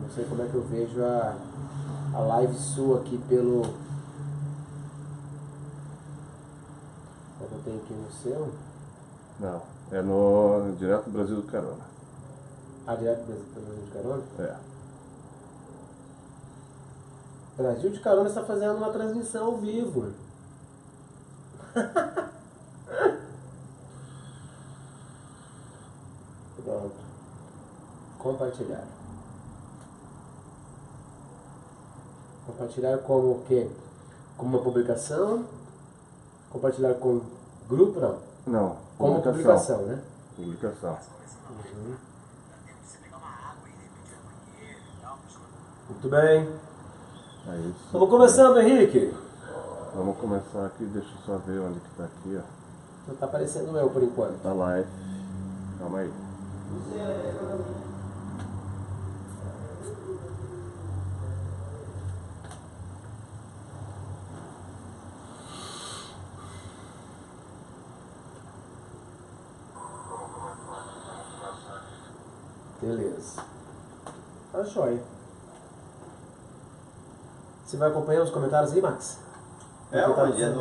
Não sei como é que eu vejo a live sua aqui pelo... Eu tenho aqui no seu? Não, é no direto do Brasil do Carona. Ah, direto do Brasil de Carona? É. Brasil de Carona está fazendo uma transmissão ao vivo. Pronto. Compartilhar. Compartilhar como o quê? Como uma publicação? Compartilhar com grupo, não? Não, Como publicação, né? Publicação. Uhum. Muito bem. É isso. Estamos começando, Henrique. Vamos começar aqui, deixa eu só ver onde que tá aqui, ó. Não tá aparecendo eu por enquanto. Tá live. Calma aí. Beleza. Tá joia. Você vai acompanhando os comentários aí, Max?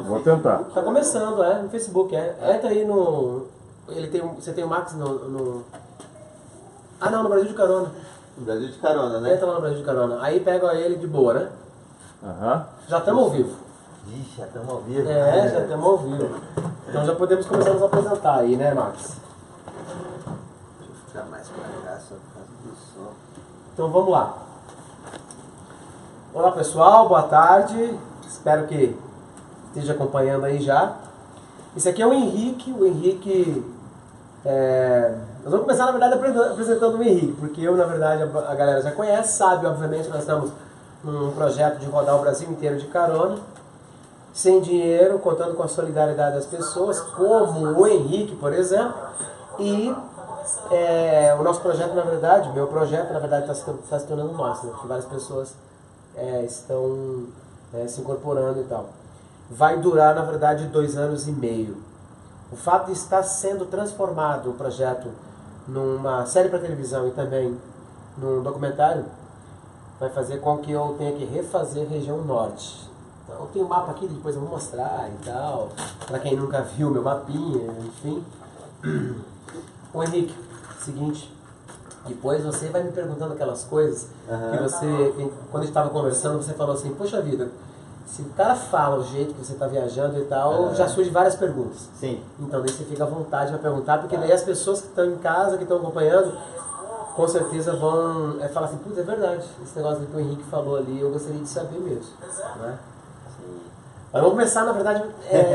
Vou tentar. Tá começando, no Facebook, Entra aí no... Você tem o Max no... Ah, não, no Brasil de Carona. No Brasil de Carona, né? Entra lá no Brasil de Carona. Aí pega ele de boa, né? Aham. Já estamos ao vivo. Ixi, já estamos ao vivo. Já estamos ao vivo. Então já podemos começar a nos apresentar aí, né, Max? Deixa eu ficar mais pra cá, só por causa do som. Então vamos lá. Olá pessoal, boa tarde. Espero que esteja acompanhando aí já. Esse aqui é o Henrique. Nós vamos começar, na verdade, apresentando o Henrique, porque eu, na verdade, a galera já conhece, sabe, obviamente, nós estamos num projeto de rodar o Brasil inteiro de carona, sem dinheiro, contando com a solidariedade das pessoas, como o Henrique, por exemplo, e o nosso projeto, na verdade, meu projeto, na verdade, está se tornando nosso, né? Porque várias pessoas estão se incorporando e tal. Vai durar, na verdade, 2 anos e meio. O fato de estar sendo transformado o projeto numa série para televisão e também num documentário vai fazer com que eu tenha que refazer a região norte. Então, eu tenho um mapa aqui, depois eu vou mostrar e tal, para quem nunca viu meu mapinha, enfim. Ô Henrique, seguinte, depois você vai me perguntando aquelas coisas que você, quando a gente estava conversando, você falou assim, poxa vida, se o cara fala o jeito que você está viajando e tal, já surge várias perguntas. Sim. Então daí você fica à vontade para perguntar, porque daí as pessoas que estão em casa, que estão acompanhando, com certeza vão falar assim, putz, é verdade, esse negócio que o Henrique falou ali, eu gostaria de saber mesmo. Né? Sim. Mas vamos começar, na verdade,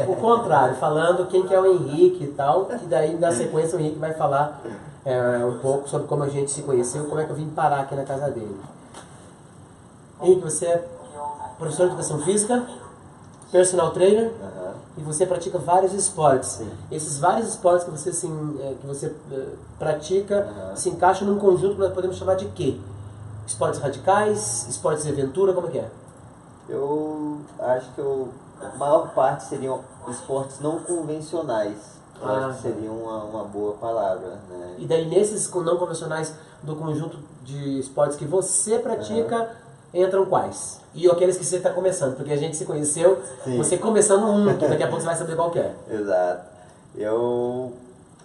o contrário, falando quem que é o Henrique e tal, e daí na sequência o Henrique vai falar um pouco sobre como a gente se conheceu, como é que eu vim parar aqui na casa dele. Henrique, você é professor de educação física, personal trainer, e você pratica vários esportes. Sim. Esses vários esportes que você pratica se encaixam num conjunto que nós podemos chamar de quê? Esportes radicais, esportes de aventura, como é que é? Eu acho que a maior parte seriam esportes não convencionais. Eu acho que seria uma boa palavra, né? E daí nesses não convencionais do conjunto de esportes que você pratica, entram quais? E aqueles que você está começando, porque a gente se conheceu, você começando que daqui a pouco você vai saber qual que é. Exato.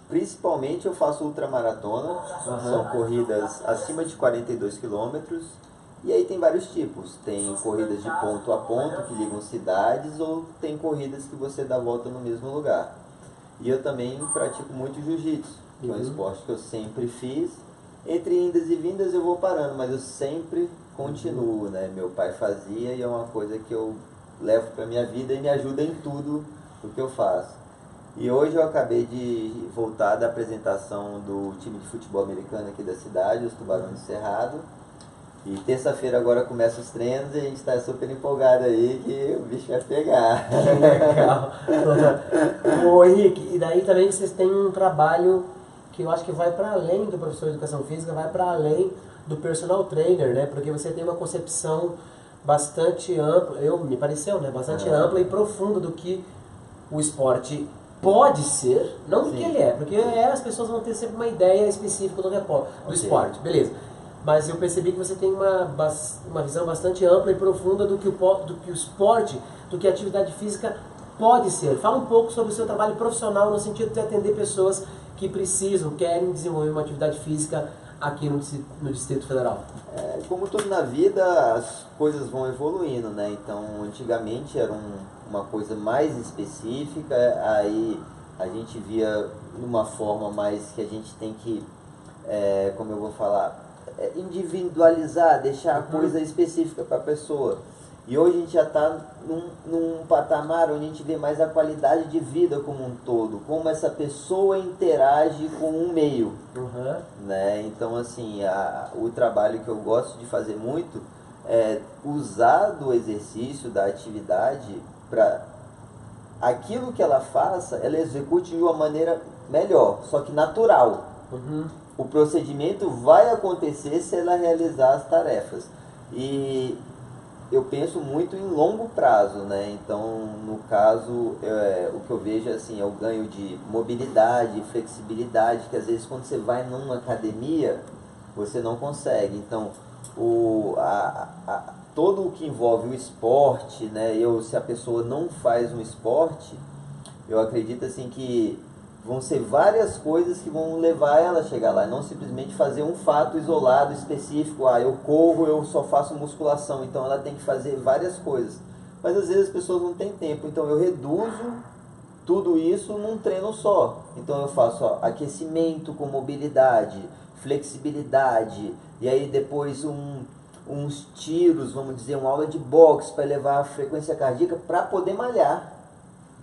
Principalmente eu faço ultramaratona, são corridas acima de 42 quilômetros, e aí tem vários tipos. Tem corridas de ponto a ponto, que ligam cidades, ou tem corridas que você dá volta no mesmo lugar. E eu também pratico muito jiu-jitsu, que é um esporte que eu sempre fiz. Entre indas e vindas eu vou parando, mas eu sempre continuo, né? Meu pai fazia e é uma coisa que eu levo para minha vida e me ajuda em tudo o que eu faço. E hoje eu acabei de voltar da apresentação do time de futebol americano aqui da cidade, os Tubarões do Cerrado. E terça-feira agora começa os treinos e a gente está super empolgado aí que o bicho vai pegar. Legal. Ô Henrique, e daí também vocês têm um trabalho que eu acho que vai para além do professor de educação física, vai para além do personal trainer, né? Porque você tem uma concepção bastante ampla, me pareceu, né? Bastante ampla e profunda do que o esporte pode ser, não do que ele é, porque as pessoas vão ter sempre uma ideia específica do esporte, beleza. mas eu percebi que você tem uma visão bastante ampla e profunda do que o esporte, do que a atividade física pode ser. Fala um pouco sobre o seu trabalho profissional no sentido de atender pessoas que precisam, querem desenvolver uma atividade física aqui no Distrito Federal. Como tudo na vida, as coisas vão evoluindo, né? Então, antigamente era uma coisa mais específica, aí a gente via numa forma mais que a gente tem que, como eu vou falar, individualizar, deixar a coisa específica para a pessoa. E hoje a gente já está num patamar onde a gente vê mais a qualidade de vida como um todo, como essa pessoa interage com um meio. Né? Então, assim, o trabalho que eu gosto de fazer muito é usar do exercício, da atividade, para aquilo que ela faça, ela execute de uma maneira melhor, só que natural. O procedimento vai acontecer se ela realizar as tarefas. E eu penso muito em longo prazo, né? Então, no caso, o que eu vejo assim, é o ganho de mobilidade, flexibilidade, que às vezes quando você vai numa academia, você não consegue. Então, todo o que envolve o esporte, né? Se a pessoa não faz um esporte, eu acredito assim que vão ser várias coisas que vão levar ela a chegar lá, não simplesmente fazer um fato isolado, específico, eu corro, eu só faço musculação, então ela tem que fazer várias coisas. Mas às vezes as pessoas não têm tempo, então eu reduzo tudo isso num treino só. Então eu faço aquecimento com mobilidade, flexibilidade, e aí depois uns tiros, vamos dizer, uma aula de boxe para elevar a frequência cardíaca para poder malhar.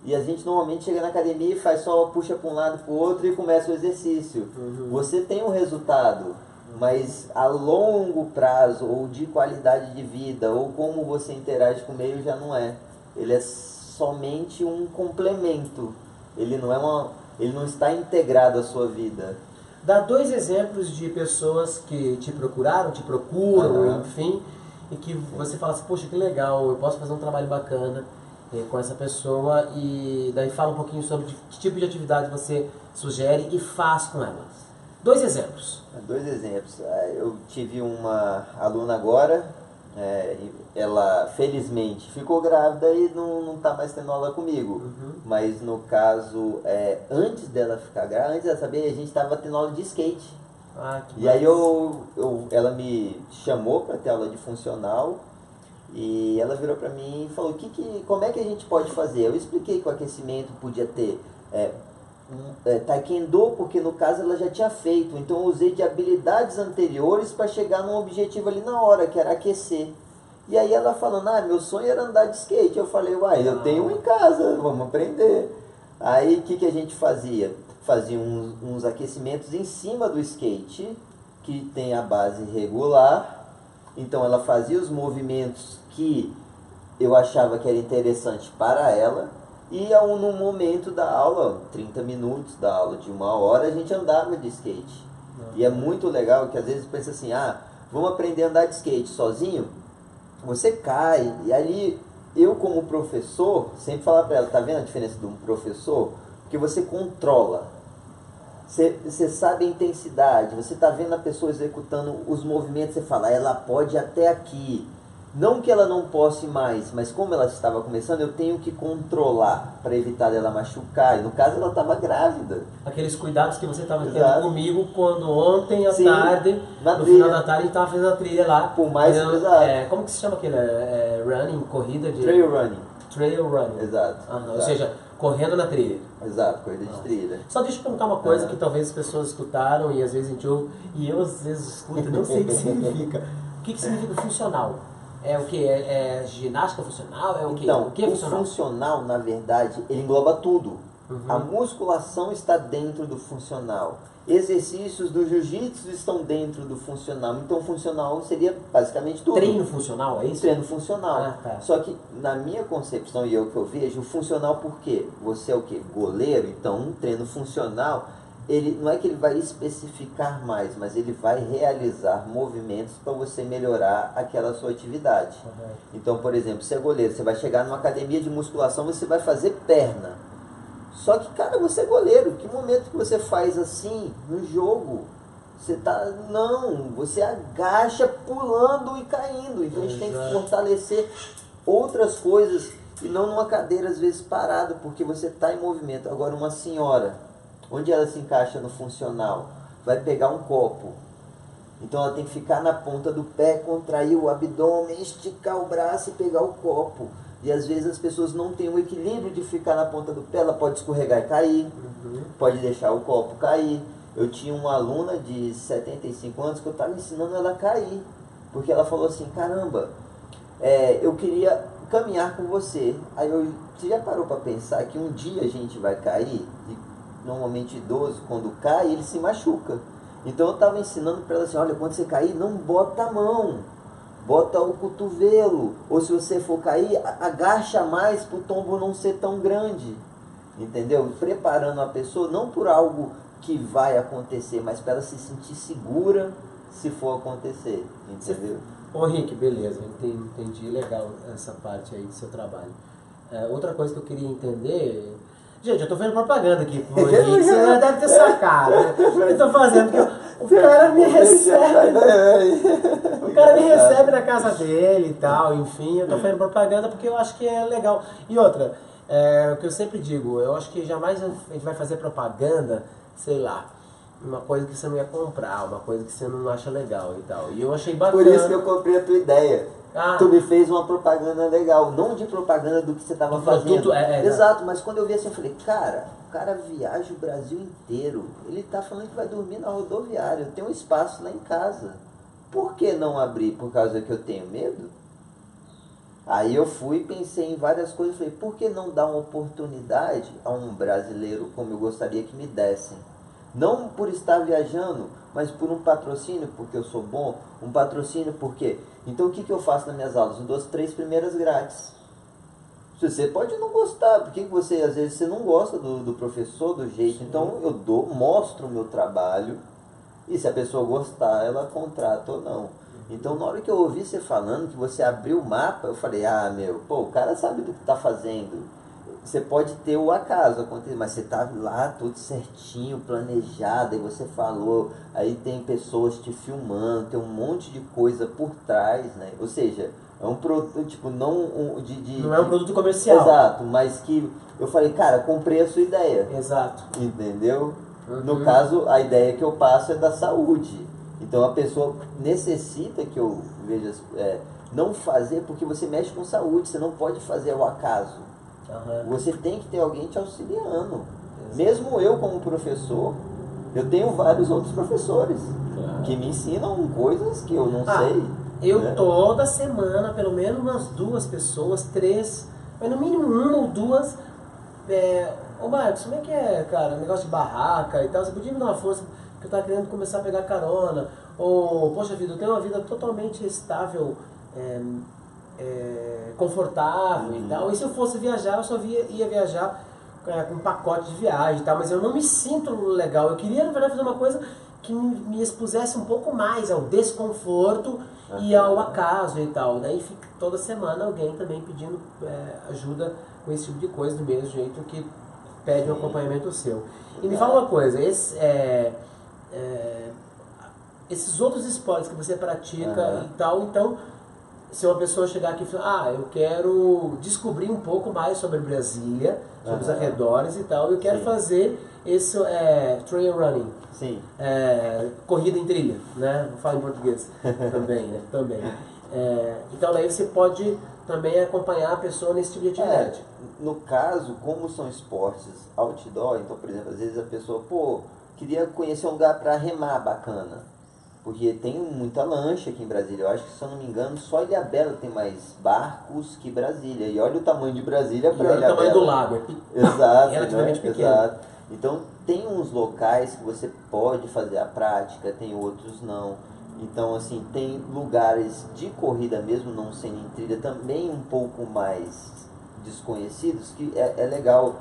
E a gente normalmente chega na academia e faz só puxa para um lado para o outro e começa o exercício. Você tem um resultado, mas a longo prazo, ou de qualidade de vida, ou como você interage com o meio, já não é. Ele é somente um complemento. Ele não está integrado à sua vida. Dá 2 exemplos de pessoas que te procuraram, te procuram, enfim, e que você fala assim, poxa, que legal, eu posso fazer um trabalho bacana com essa pessoa, e daí fala um pouquinho sobre que tipo de atividade você sugere e faz com elas. 2 exemplos. 2 exemplos. Eu tive uma aluna agora, ela felizmente ficou grávida e não está mais tendo aula comigo. Mas no caso, antes dela ficar grávida, antes dela saber, a gente estava tendo aula de skate. E aí ela me chamou para ter aula de funcional. E ela virou para mim e falou, como é que a gente pode fazer? Eu expliquei que o aquecimento podia ter taekwondo, porque no caso ela já tinha feito. Então eu usei de habilidades anteriores para chegar num objetivo ali na hora, que era aquecer. E aí ela falando, meu sonho era andar de skate. Eu falei, eu tenho um em casa, vamos aprender. Aí o que a gente fazia? Fazia uns aquecimentos em cima do skate, que tem a base regular. Então ela fazia os movimentos que eu achava que era interessante para ela, e no momento da aula, 30 minutos da aula de 1 hora, a gente andava de skate. E é muito legal que às vezes pensa assim, vamos aprender a andar de skate sozinho? Você cai, e ali eu como professor, sempre falo para ela, tá vendo a diferença de um professor? Porque você controla. Você sabe a intensidade, você está vendo a pessoa executando os movimentos, você fala, ela pode ir até aqui. Não que ela não possa ir mais, mas como ela estava começando, eu tenho que controlar para evitar dela machucar. E no caso, ela estava grávida. Aqueles cuidados que você estava tendo comigo quando ontem à tarde, no trilha. Final da tarde, a gente estava fazendo a trilha lá. Por mais pesado. Como que se chama aquele? Running, corrida de... Trail running. Trail running. Exato. Ou seja, correndo na trilha. Exato, corrida de trilha. Só deixa eu perguntar uma coisa que talvez as pessoas escutaram e às vezes a gente ouve, e eu às vezes escuto e não sei o que significa. O que significa funcional? É o que? É ginástica funcional? É o que? Então, o que é funcional? O funcional, na verdade, ele engloba tudo. A musculação está dentro do funcional. Exercícios do jiu-jitsu estão dentro do funcional. Então, funcional seria basicamente tudo. Treino funcional, é isso? Treino funcional. Tá. Só que, na minha concepção e o que eu vejo, o funcional por quê? Você é o quê? Goleiro? Então, um treino funcional, ele não é que ele vai especificar mais, mas ele vai realizar movimentos para você melhorar aquela sua atividade. Então, por exemplo, você é goleiro, você vai chegar numa academia de musculação, você vai fazer perna. Só que, cara, você é goleiro. Que momento que você faz assim no jogo? Você tá. Não, você agacha pulando e caindo. Então a gente tem que fortalecer outras coisas e não numa cadeira, às vezes, parada, porque você está em movimento. Agora, uma senhora, onde ela se encaixa no funcional? Vai pegar um copo. Então ela tem que ficar na ponta do pé, contrair o abdômen, esticar o braço e pegar o copo. E às vezes as pessoas não têm o equilíbrio de ficar na ponta do pé, ela pode escorregar e cair, pode deixar o copo cair. Eu tinha uma aluna de 75 anos que eu estava ensinando ela a cair, porque ela falou assim, caramba, eu queria caminhar com você. Você já parou para pensar que um dia a gente vai cair? E normalmente idoso, quando cai, ele se machuca. Então eu estava ensinando para ela assim, olha, quando você cair, não bota a mão, bota o cotovelo, ou se você for cair, agacha mais para o tombo não ser tão grande, entendeu? Preparando a pessoa não por algo que vai acontecer, mas para ela se sentir segura se for acontecer, entendeu? Ô Henrique, beleza, entendi legal essa parte aí do seu trabalho. Outra coisa que eu queria entender... Gente, eu tô vendo propaganda aqui pro Henrique, você já deve ter sacado. Né? Eu tô fazendo porque o cara me recebe. O cara me recebe na casa dele e tal, enfim, eu tô fazendo propaganda porque eu acho que é legal. E outra, o que eu sempre digo, eu acho que jamais a gente vai fazer propaganda, sei lá, uma coisa que você não ia comprar, uma coisa que você não acha legal e tal. E eu achei bacana. Por isso que eu comprei a tua ideia. Tu me fez uma propaganda legal, não de propaganda do que você estava fazendo. Exato, mas quando eu vi assim, eu falei, cara, o cara viaja o Brasil inteiro, ele tá falando que vai dormir na rodoviária, eu tenho um espaço lá em casa. Por que não abrir? Por causa que eu tenho medo? Aí eu fui, pensei em várias coisas, falei, por que não dar uma oportunidade a um brasileiro como eu gostaria que me dessem? Não por estar viajando, mas por um patrocínio, porque eu sou bom, um patrocínio porque... Então o que eu faço nas minhas aulas? Eu dou as 3 primeiras grátis. Você pode não gostar, porque você, às vezes você não gosta do professor, do jeito, então eu mostro o meu trabalho, e se a pessoa gostar, ela contrata ou não. Então na hora que eu ouvi você falando que você abriu o mapa, eu falei, o cara sabe do que está fazendo. Você pode ter o acaso, mas você tá lá tudo certinho, planejado, aí você falou, aí tem pessoas te filmando, tem um monte de coisa por trás, né? Ou seja, é um produto, tipo, não é um produto comercial. Exato, mas que eu falei, cara, comprei a sua ideia. Exato. Entendeu? No caso, a ideia que eu passo é da saúde. Então a pessoa necessita que eu veja, não fazer, porque você mexe com saúde, você não pode fazer ao acaso. Você tem que ter alguém te auxiliando. Mesmo eu como professor, eu tenho vários outros professores que me ensinam coisas que eu não sei. Eu toda semana, pelo menos umas 2 pessoas, 3, mas no mínimo 1 ou 2. Ô Marcos, como é que é, cara, negócio de barraca e tal? Você podia me dar uma força, que eu tava querendo começar a pegar carona. Ou, poxa vida, eu tenho uma vida totalmente estável, confortável e tal, e se eu fosse viajar, eu só ia viajar com um pacote de viagem e tal, mas eu não me sinto legal. Eu queria, na verdade, fazer uma coisa que me expusesse um pouco mais ao desconforto e ao acaso e tal. Daí fica toda semana alguém também pedindo ajuda com esse tipo de coisa, do mesmo jeito que pede um acompanhamento seu. E me fala uma coisa, esses outros esportes que você pratica e tal, então, se uma pessoa chegar aqui e falar, eu quero descobrir um pouco mais sobre Brasília, sobre os arredores e tal, eu quero fazer esse trail running. Sim. Corrida em trilha, né? Vou falar em português também, né? Também. Então daí você pode também acompanhar a pessoa nesse tipo de atividade. No caso, como são esportes outdoor, então, por exemplo, às vezes a pessoa, queria conhecer um lugar para remar bacana. Porque tem muita lancha aqui em Brasília. Eu acho que, se eu não me engano, só Ilhabela tem mais barcos que Brasília. E olha o tamanho de Brasília para Ilhabela. Olha o tamanho do lago. Exato, relativamente pequeno. Exato. Então, tem uns locais que você pode fazer a prática, tem outros não. Então, assim, tem lugares de corrida mesmo, não sendo em trilha, também um pouco mais desconhecidos, que é legal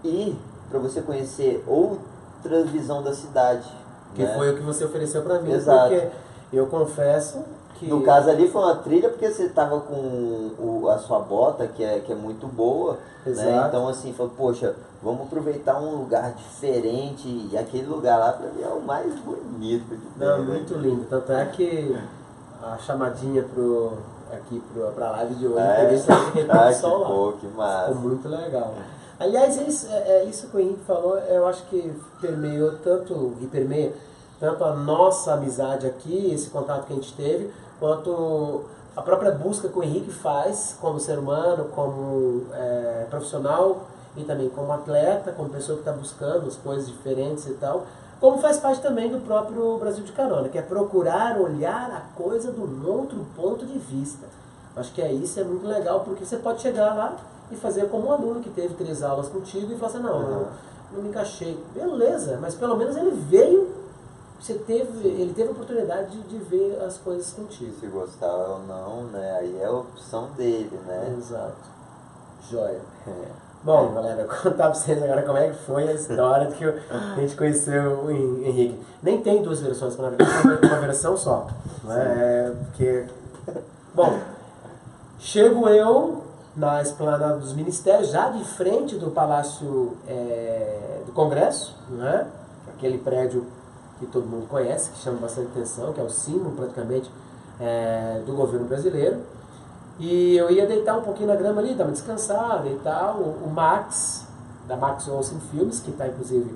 ir para você conhecer outra visão da cidade. Que foi o que você ofereceu para mim. Exato. Porque eu confesso No caso ali foi uma trilha porque você tava com a sua bota, que é muito boa, né? Então assim, falou, poxa, vamos aproveitar um lugar diferente, e aquele lugar lá pra mim é o mais bonito que tem. Não, muito lindo, tanto é que a chamadinha pra live de hoje, que massa. Ficou muito legal. Aliás, isso que o Henrique falou, eu acho que permeia tanto a nossa amizade aqui, esse contato que a gente teve, quanto a própria busca que o Henrique faz como ser humano, como profissional e também como atleta, como pessoa que está buscando as coisas diferentes e tal, como faz parte também do próprio Brasil de Carona, que é procurar olhar a coisa de um outro ponto de vista. Acho que isso é muito legal, porque você pode chegar lá e fazer como um aluno que teve 3 aulas contigo e falar assim, não me encaixei. Beleza, mas pelo menos ele veio, ele teve a oportunidade de ver as coisas contigo. Se gostar ou não, né? Aí é a opção dele, né? Exato. Joia. Bom, galera, eu vou contar pra vocês agora como é que foi a história que a gente conheceu o Henrique. Nem tem 2 versões, na verdade, uma versão só. Né? Porque... Bom, chego eu na esplanada dos ministérios, já de frente do Palácio do Congresso, né? Aquele prédio que todo mundo conhece, que chama bastante atenção, que é o símbolo praticamente do governo brasileiro. E eu ia deitar um pouquinho na grama ali, estava descansado e tal. O Max, da Max Olsen Filmes, que está inclusive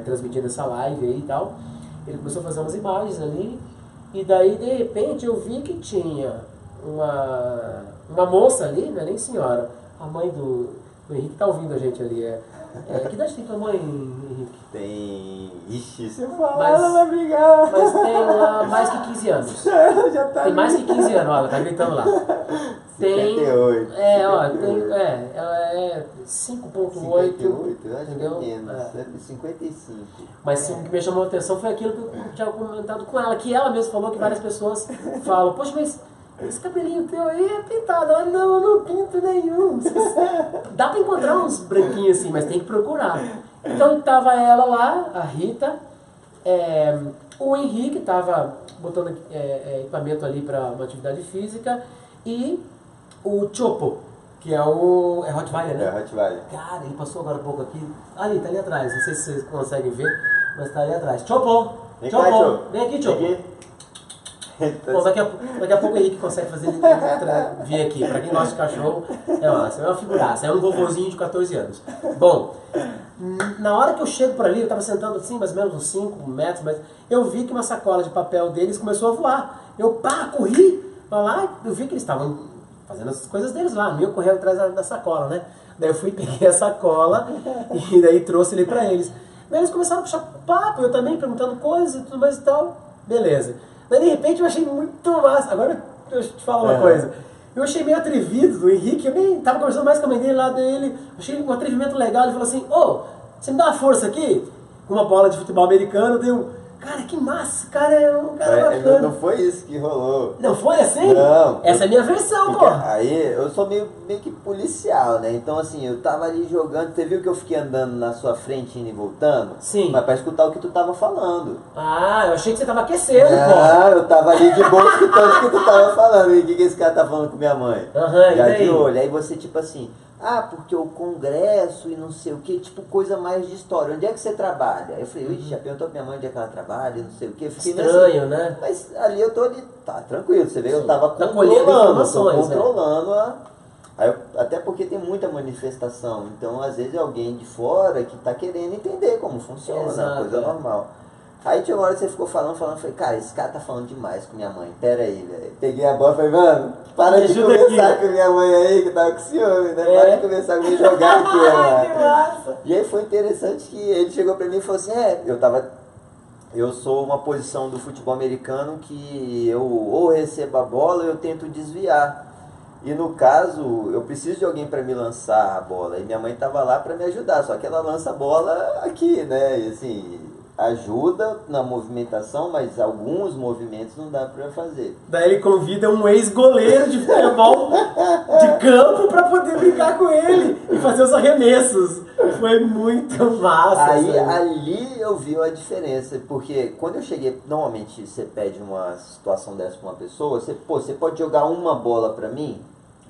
transmitindo essa live aí e tal, ele começou a fazer umas imagens ali. E daí, de repente, eu vi que tinha uma moça ali, não é nem senhora, a mãe do Henrique tá ouvindo a gente ali. Que idade tem tua mãe, Henrique? Tem... Ixi, você fala, ela vai brigar. Mas tem lá mais que 15 anos. Já tá tem mais que 15 anos, olha, tá gritando lá. Tem... 58. Ela é 5.8. 58, eu acho que é menos, 55. Mas o que me chamou a atenção foi aquilo que eu tinha comentado com ela, que ela mesma falou que várias pessoas falam, poxa, mas esse cabelinho teu aí é pintado. Ela, não, eu não pinto nenhum. Dá pra encontrar uns branquinhos assim, mas tem que procurar. Então tava ela lá, a Rita, o Henrique tava botando equipamento ali para uma atividade física, e o Chopo, que é Rottweiler, né? É Rottweiler. Cara, ele passou agora há pouco aqui. Ali, tá ali atrás, não sei se vocês conseguem ver, mas tá ali atrás. Chopo! Vem aqui, Chopo! Bom, daqui a pouco o Henrique consegue fazer ele vir aqui. Pra quem gosta de cachorro, é uma figuraça. É um vovozinho de 14 anos. Bom, na hora que eu chego por ali, eu tava sentando assim, mais ou menos uns 5 metros, mas eu vi que uma sacola de papel deles começou a voar. Eu corri pra lá, eu vi que eles estavam fazendo as coisas deles lá. Eu corri atrás da sacola, né? Daí eu fui, peguei a sacola e daí trouxe ele pra eles. Daí eles começaram a puxar papo, eu também perguntando coisas e tudo mais e tal. Beleza. Daí de repente eu achei muito massa. Agora eu te falo uma coisa. Eu achei meio atrevido do Henrique, eu nem tava conversando mais com a mãe dele lá dele. Achei um atrevimento legal. Ele falou assim, você me dá uma força aqui? Com uma bola de futebol americano, deu... Cara, que massa, cara é um cara bacana. Não foi isso que rolou. Não foi assim? Não. Essa é a minha versão, pô. Aí eu sou meio que policial, né? Então assim, eu tava ali jogando, você viu que eu fiquei andando na sua frente, indo e voltando? Sim. Mas pra escutar o que tu tava falando. Eu achei que você tava aquecendo, pô. Eu tava ali de boa escutando o que tu tava falando. E o que esse cara tá falando com minha mãe? Já de olho. Aí você tipo assim... porque o congresso e não sei o que, tipo coisa mais de história. Onde é que você trabalha? Eu falei, já perguntou pra minha mãe onde é que ela trabalha, não sei o que. Estranho, assim, né? Mas ali eu tô ali, tá tranquilo, você vê, eu tava controlando até porque tem muita manifestação, então às vezes é alguém de fora que tá querendo entender como funciona, coisa normal. Aí tinha uma hora que você ficou falando, falei, cara, esse cara tá falando demais com minha mãe, pera aí, velho. Peguei a bola e falei, mano, para de conversar com minha mãe aí, que tava com ciúme, né? Para de conversar comigo, jogar aqui, mano. E aí foi interessante que ele chegou pra mim e falou assim, eu sou uma posição do futebol americano que eu ou recebo a bola ou eu tento desviar. E no caso, eu preciso de alguém para me lançar a bola. E minha mãe tava lá para me ajudar, só que ela lança a bola aqui, né? E assim... ajuda na movimentação, mas alguns movimentos não dá pra fazer. Daí ele convida um ex-goleiro de futebol de campo pra poder brincar com ele e fazer os arremessos. Foi muito massa. Aí ali eu vi a diferença, porque quando eu cheguei, normalmente você pede uma situação dessa pra uma pessoa, você pode jogar uma bola pra mim?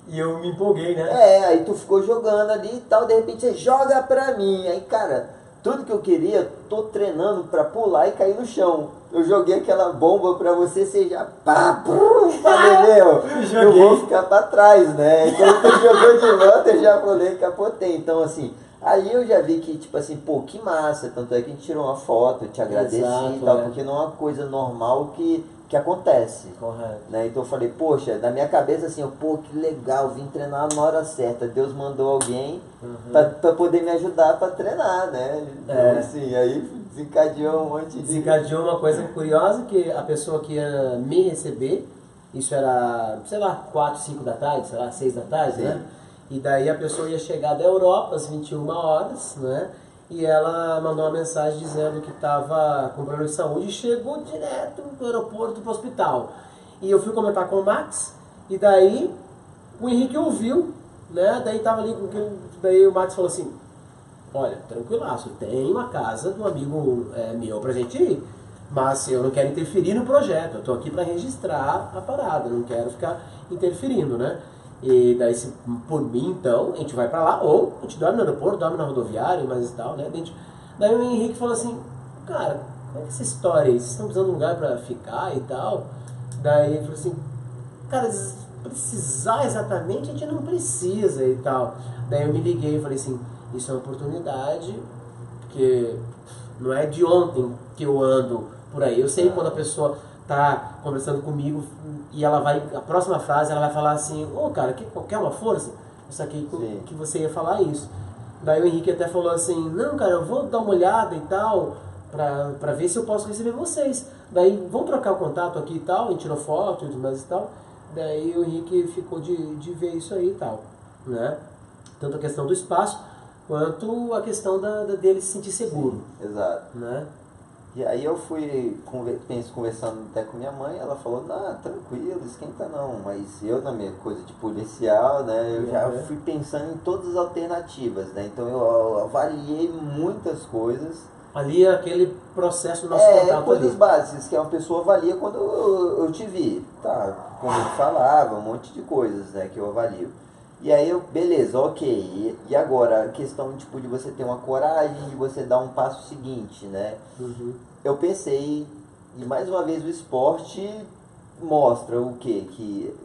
E eu me empolguei, né? Aí tu ficou jogando ali e tal, de repente você joga pra mim. Aí, cara, tudo que eu queria, tô treinando pra pular e cair no chão. Eu joguei aquela bomba pra você já pá, falei, eu vou ficar pra trás, né? Quando tu jogou de volta, eu já falei, capotei. Então, assim, ali eu já vi que, tipo assim, pô, que massa. Tanto é que a gente tirou uma foto, eu te agradeci e tal, porque não é uma coisa normal que acontece. Correto. Né? Então eu falei, poxa, na minha cabeça assim, pô, que legal, vim treinar na hora certa. Deus mandou alguém pra poder me ajudar pra treinar, né? Então, assim, aí desencadeou um monte de... Desencadeou uma coisa curiosa, que a pessoa que ia me receber, isso era, sei lá, 4, 5 da tarde, sei lá, 6 da tarde, né? E daí a pessoa ia chegar da Europa às 21 horas, né? E ela mandou uma mensagem dizendo que estava com problema de saúde e chegou direto do aeroporto para o hospital. E eu fui comentar com o Max, e daí o Henrique ouviu, né? Daí tava ali, daí o Max falou assim, olha, tranquilaço, tem uma casa do amigo meu pra gente ir, mas eu não quero interferir no projeto, eu tô aqui para registrar a parada, não quero ficar interferindo, né? E daí, se por mim, então, a gente vai pra lá, ou a gente dorme no aeroporto, dorme na rodoviária, mas tal, né? Daí o Henrique falou assim, cara, como é que é essa história aí? Vocês estão precisando de um lugar pra ficar e tal? Daí ele falou assim, cara, precisar exatamente a gente não precisa e tal. Daí eu me liguei e falei assim, isso é uma oportunidade, porque não é de ontem que eu ando por aí. Eu sei quando a pessoa tá conversando comigo e ela vai, a próxima frase ela vai falar assim, cara, quer uma força? Eu saquei que você ia falar isso. Daí o Henrique até falou assim, não, cara, eu vou dar uma olhada e tal, pra ver se eu posso receber vocês. Daí vamos trocar o contato aqui e tal, a gente tirou foto e tudo mais e tal. Daí o Henrique ficou de ver isso aí e tal, né? Tanto a questão do espaço, quanto a questão dele se sentir seguro. Sim, exato. Né? E aí eu fui conversando até com minha mãe, ela falou, não, tranquilo, esquenta não. Mas eu, na minha coisa de policial, né, eu já fui pensando em todas as alternativas, né? Então eu avaliei muitas coisas. Ali é aquele processo do nosso contato coisas ali. básicas que uma pessoa avalia quando eu te vi. Tá, como eu falava, um monte de coisas, né, que eu avalio. E aí eu, beleza, ok. E agora, a questão tipo, de você ter uma coragem, de você dar um passo seguinte, né? Eu pensei, e mais uma vez o esporte mostra o quê? Que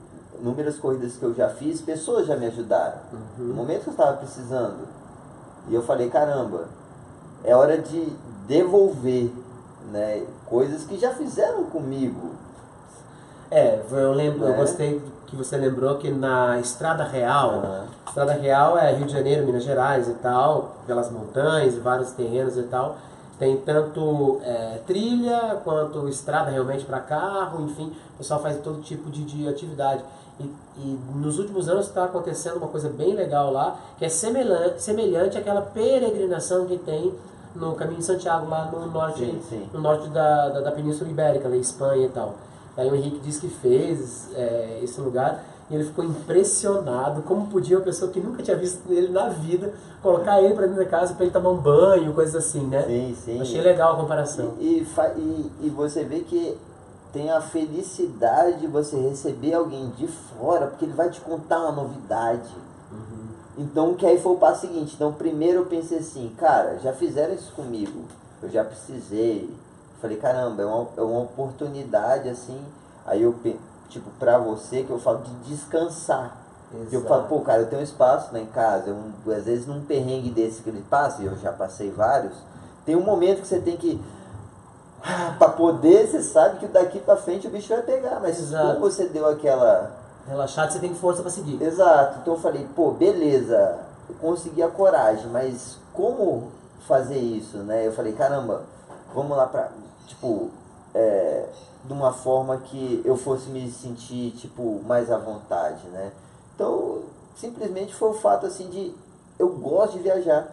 inúmeras corridas que eu já fiz, pessoas já me ajudaram. No momento que eu estava precisando. E eu falei, caramba, é hora de devolver, né? Coisas que já fizeram comigo. Eu lembro, eu gostei que você lembrou que na Estrada Real, Estrada Real é Rio de Janeiro, Minas Gerais e tal, pelas montanhas e vários terrenos e tal, tem tanto trilha quanto estrada realmente para carro, enfim, o pessoal faz todo tipo de atividade. E nos últimos anos está acontecendo uma coisa bem legal lá, que é semelhante àquela peregrinação que tem no Caminho de Santiago, lá no norte, no norte da Península Ibérica, na Espanha e tal. Aí o Henrique disse que fez esse lugar e ele ficou impressionado como podia uma pessoa que nunca tinha visto ele na vida colocar ele para dentro da casa para ele tomar um banho, coisas assim, né? Sim. Achei legal a comparação. E você vê que tem a felicidade de você receber alguém de fora, porque ele vai te contar uma novidade. Então, que aí foi o passo seguinte. Então, primeiro eu pensei assim, cara, já fizeram isso comigo, eu já precisei. Falei, caramba, é uma oportunidade, assim, aí eu, tipo, pra você, que eu falo de descansar. Exato. Eu falo, pô, cara, eu tenho um espaço lá em casa, às vezes num perrengue desse que ele passa, e eu já passei vários, tem um momento que você tem que, pra poder, você sabe que daqui pra frente o bicho vai pegar, mas como você deu aquela... Relaxado, você tem força pra seguir. Exato, então eu falei, pô, beleza, eu consegui a coragem, mas como fazer isso, né? Eu falei, caramba, vamos lá pra... Tipo, de uma forma que eu fosse me sentir, tipo, mais à vontade, né? Então, simplesmente foi o fato, assim, de... Eu gosto de viajar,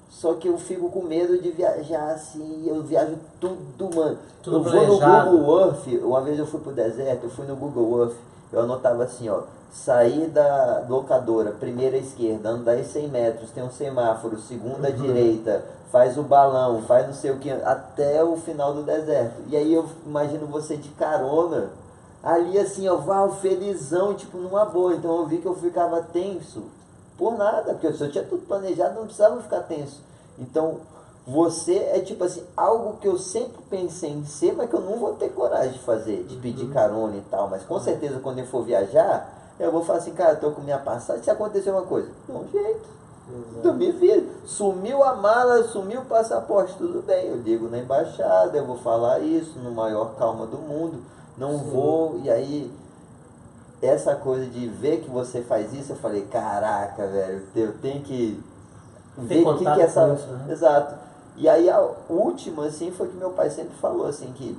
só que eu fico com medo de viajar, assim, eu viajo tudo, mano. Tudo eu planejado. vou no Google Earth, uma vez eu fui pro deserto, eu fui no Google Earth, eu anotava assim, ó, sair da locadora, primeira esquerda, andar em 100 metros, tem um semáforo, segunda direita, faz o balão, faz não sei o que, até o final do deserto. E aí eu imagino você de carona, ali assim, ó, uau, felizão, tipo, numa boa. Então eu vi que eu ficava tenso por nada, porque se eu tinha tudo planejado, não precisava ficar tenso. Então, você é tipo assim, algo que eu sempre pensei em ser, mas que eu não vou ter coragem de fazer, de pedir carona e tal. Mas com certeza quando eu for viajar, eu vou falar assim, cara, eu tô com minha passagem, se acontecer uma coisa, dá um jeito. Tu me vira. Sumiu a mala, sumiu o passaporte, tudo bem, eu ligo na embaixada, eu vou falar isso no maior calma do mundo, não vou, e aí essa coisa de ver que você faz isso, eu falei, caraca, velho, eu tenho que ver o que é essa... Isso, né? Exato. E aí a última, assim, foi que meu pai sempre falou, assim, que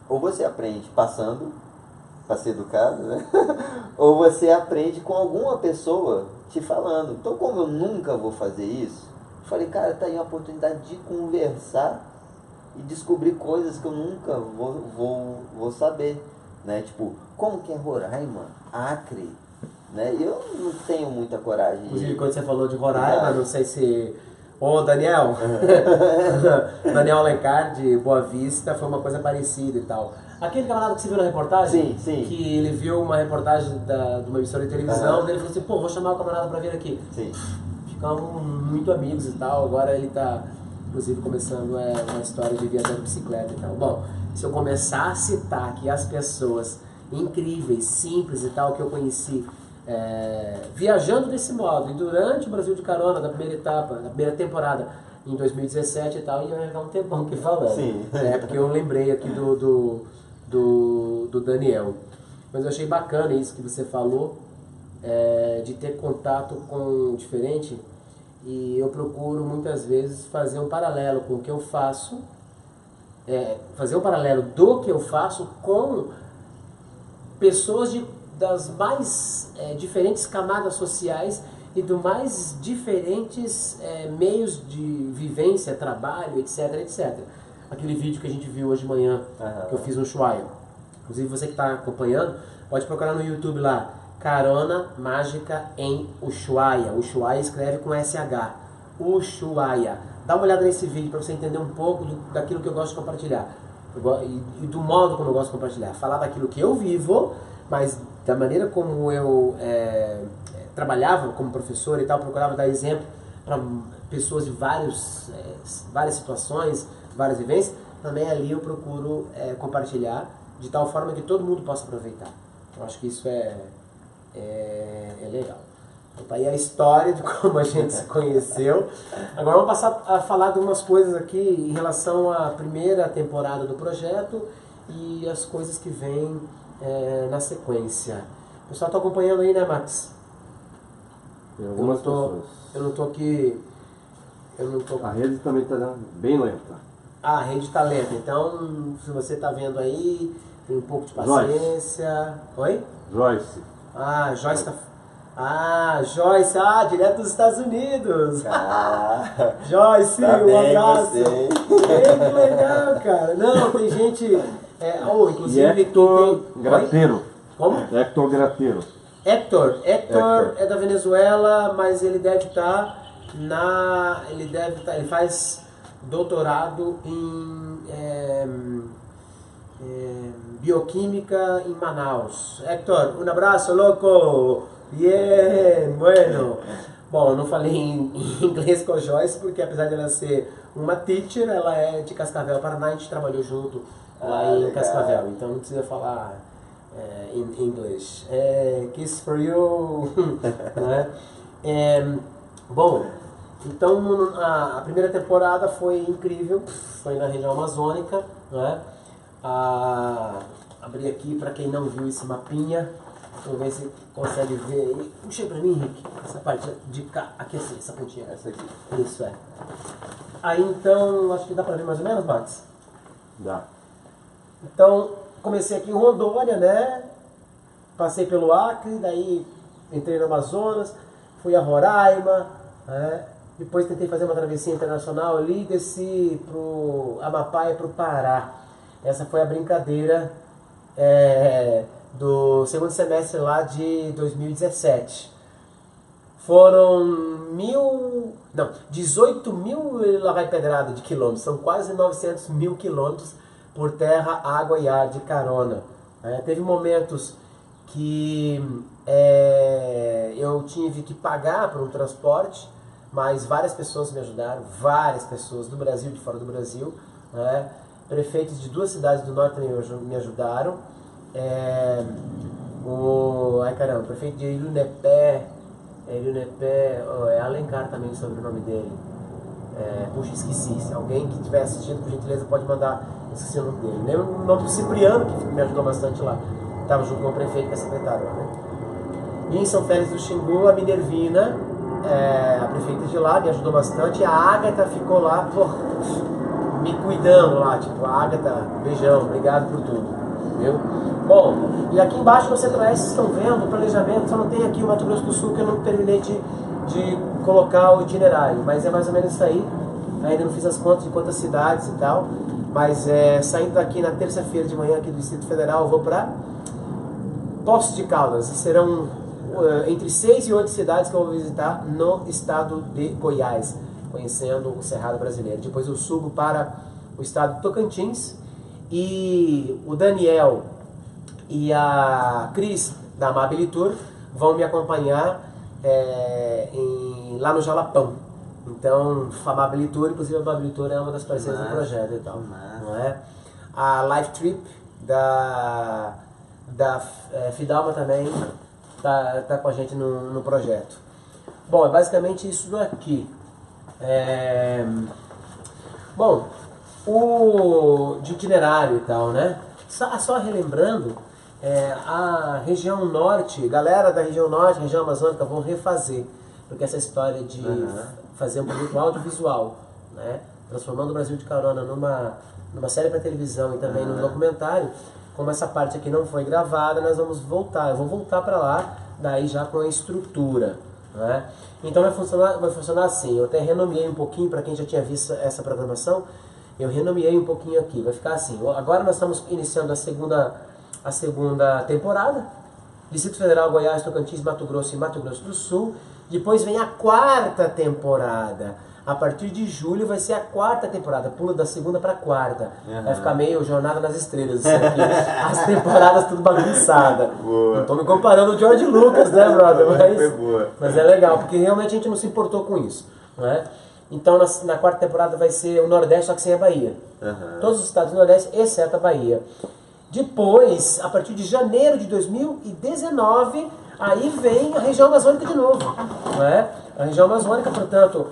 ou você aprende passando, para ser educado, né? Ou você aprende com alguma pessoa te falando. Então, como eu nunca vou fazer isso, eu falei, cara, tá aí uma oportunidade de conversar e descobrir coisas que eu nunca vou saber, né? Tipo, como que é Roraima, Acre, né? Eu não tenho muita coragem. Inclusive, quando você falou de Roraima, não sei se... Ô, Daniel! Daniel Alencar, de Boa Vista, foi uma coisa parecida e tal. Aquele camarada que você viu na reportagem? Sim, sim. Que ele viu uma reportagem de uma emissora de televisão, daí ele falou assim, pô, vou chamar o camarada pra vir aqui. Sim. Ficamos muito amigos e tal, agora ele tá, inclusive, começando uma história de viajar de bicicleta e tal. Bom, se eu começar a citar aqui as pessoas incríveis, simples e tal, que eu conheci viajando desse modo, e durante o Brasil de Carona, da primeira etapa, da primeira temporada, em 2017 e tal, ia levar um tempão aqui falando. Sim. Porque eu lembrei aqui do Daniel. Mas eu achei bacana isso que você falou, de ter contato com o diferente, e eu procuro muitas vezes fazer um paralelo com o que eu faço, fazer um paralelo do que eu faço com pessoas das mais diferentes camadas sociais e dos mais diferentes meios de vivência, trabalho, etc, etc. Aquele vídeo que a gente viu hoje de manhã, que eu fiz no Ushuaia. Inclusive você que está acompanhando, pode procurar no YouTube lá, Carona Mágica em Ushuaia. Ushuaia escreve com SH. Ushuaia. Dá uma olhada nesse vídeo para você entender um pouco daquilo que eu gosto de compartilhar. E do modo como eu gosto de compartilhar. Falar daquilo que eu vivo, mas da maneira como eu trabalhava como professor e tal, procurava dar exemplo para pessoas de várias situações, várias vivências, também ali eu procuro compartilhar de tal forma que todo mundo possa aproveitar. Eu acho que isso é legal. Então tá aí a história de como a gente se conheceu. Agora vamos passar a falar de umas coisas aqui em relação à primeira temporada do projeto e as coisas que vêm na sequência. O pessoal está acompanhando aí, né, Max? Tem algumas pessoas. Eu não tô aqui... A rede também está bem lenta. A rede está lenta, então se você está vendo aí, tem um pouco de paciência. Oi? Joyce. Joyce tá... Joyce, direto dos Estados Unidos. Joyce, tá um abraço. Que legal, cara. Não, tem gente... inclusive... E Hector Grateiro. Como? Hector Grateiro. Hector é da Venezuela, mas ele deve estar ele faz doutorado em bioquímica em Manaus. Hector, um abraço, louco! Bien, bueno! Bom, eu não falei em inglês com a Joyce, porque apesar de ela ser uma teacher, ela é de Cascavel, Paraná, a gente trabalhou junto lá em legal. Cascavel, então não precisa falar in English. Kiss for you! Né? Bom, então a primeira temporada foi incrível, foi na região amazônica, né? Abri aqui para quem não viu esse mapinha, vamos ver se consegue ver aí. Puxa aí pra mim, Henrique, essa parte de cá, aqui assim, essa pontinha. Essa aqui. Isso Aí então, acho que dá pra ver mais ou menos, Max? Dá. Então, comecei aqui em Rondônia, né? Passei pelo Acre, daí entrei no Amazonas, fui a Roraima, né? Depois tentei fazer uma travessia internacional ali, desci pro Amapá e pro Pará. Essa foi a brincadeira do segundo semestre lá de 2017. Foram 18 mil e lá vai pedrada de quilômetros, são quase 900 mil quilômetros por terra, água e ar de carona. Teve momentos que eu tive que pagar por um transporte, mas várias pessoas me ajudaram, várias pessoas do Brasil e de fora do Brasil. Prefeitos de 2 cidades do norte me ajudaram. O prefeito de Ilunepé, é Alencar também o sobrenome dele. Puxa, esqueci. Se alguém que estiver assistindo, por gentileza, pode mandar. Esqueci o nome dele. Lembro o nome do Cipriano, que me ajudou bastante lá. Estava junto com o prefeito e a secretária lá, né? E em São Félix do Xingu, a Minervina, a prefeita de lá, me ajudou bastante. A Ágata ficou lá, me cuidando lá. Tipo, a Ágata, beijão, obrigado por tudo. Viu? Bom, e aqui embaixo no Centro-Oeste vocês estão vendo o planejamento, só não tem aqui o Mato Grosso do Sul, que eu não terminei de colocar o itinerário, mas é mais ou menos isso aí. Ainda não fiz as contas de quantas cidades e tal, mas saindo daqui na terça-feira de manhã aqui do Distrito Federal, eu vou para Poços de Caldas, e serão entre 6 e 8 cidades que eu vou visitar no estado de Goiás, conhecendo o Cerrado brasileiro. Depois eu subo para o estado de Tocantins, e o Daniel e a Cris da Amabilitur vão me acompanhar lá no Jalapão. Então, a Amabilitur, inclusive a Amabilitur é uma das parceiras do projeto e tal. Não é? A Life Trip da Fidalma também tá com a gente no projeto. Bom, é basicamente isso aqui. Bom, de itinerário e tal, né? Só relembrando, a região norte, galera da região norte, região amazônica, vão refazer, porque essa história de fazer um produto audiovisual, né? Transformando o Brasil de Carona numa série para televisão e também num documentário, como essa parte aqui não foi gravada, nós vamos voltar, eu vou voltar para lá, daí já com a estrutura, né? Então vai funcionar assim. Eu até renomeei um pouquinho, para quem já tinha visto essa programação, eu renomeei um pouquinho aqui, vai ficar assim. Agora nós estamos iniciando a segunda temporada, Distrito Federal, Goiás, Tocantins, Mato Grosso e Mato Grosso do Sul. Depois vem a 4ª temporada. A partir de julho vai ser a 4ª temporada, pulo da segunda para a 4ª. Vai ficar meio Jornada nas Estrelas, isso aqui. As temporadas tudo bagunçada. Não tô me comparando ao George Lucas, né, brother? Mas é legal, porque realmente a gente não se importou com isso, né? Então na 4ª temporada vai ser o Nordeste, só que sem a Bahia. Todos os estados do Nordeste, exceto a Bahia. Depois, a partir de janeiro de 2019, aí vem a região amazônica de novo, né? A região amazônica, portanto,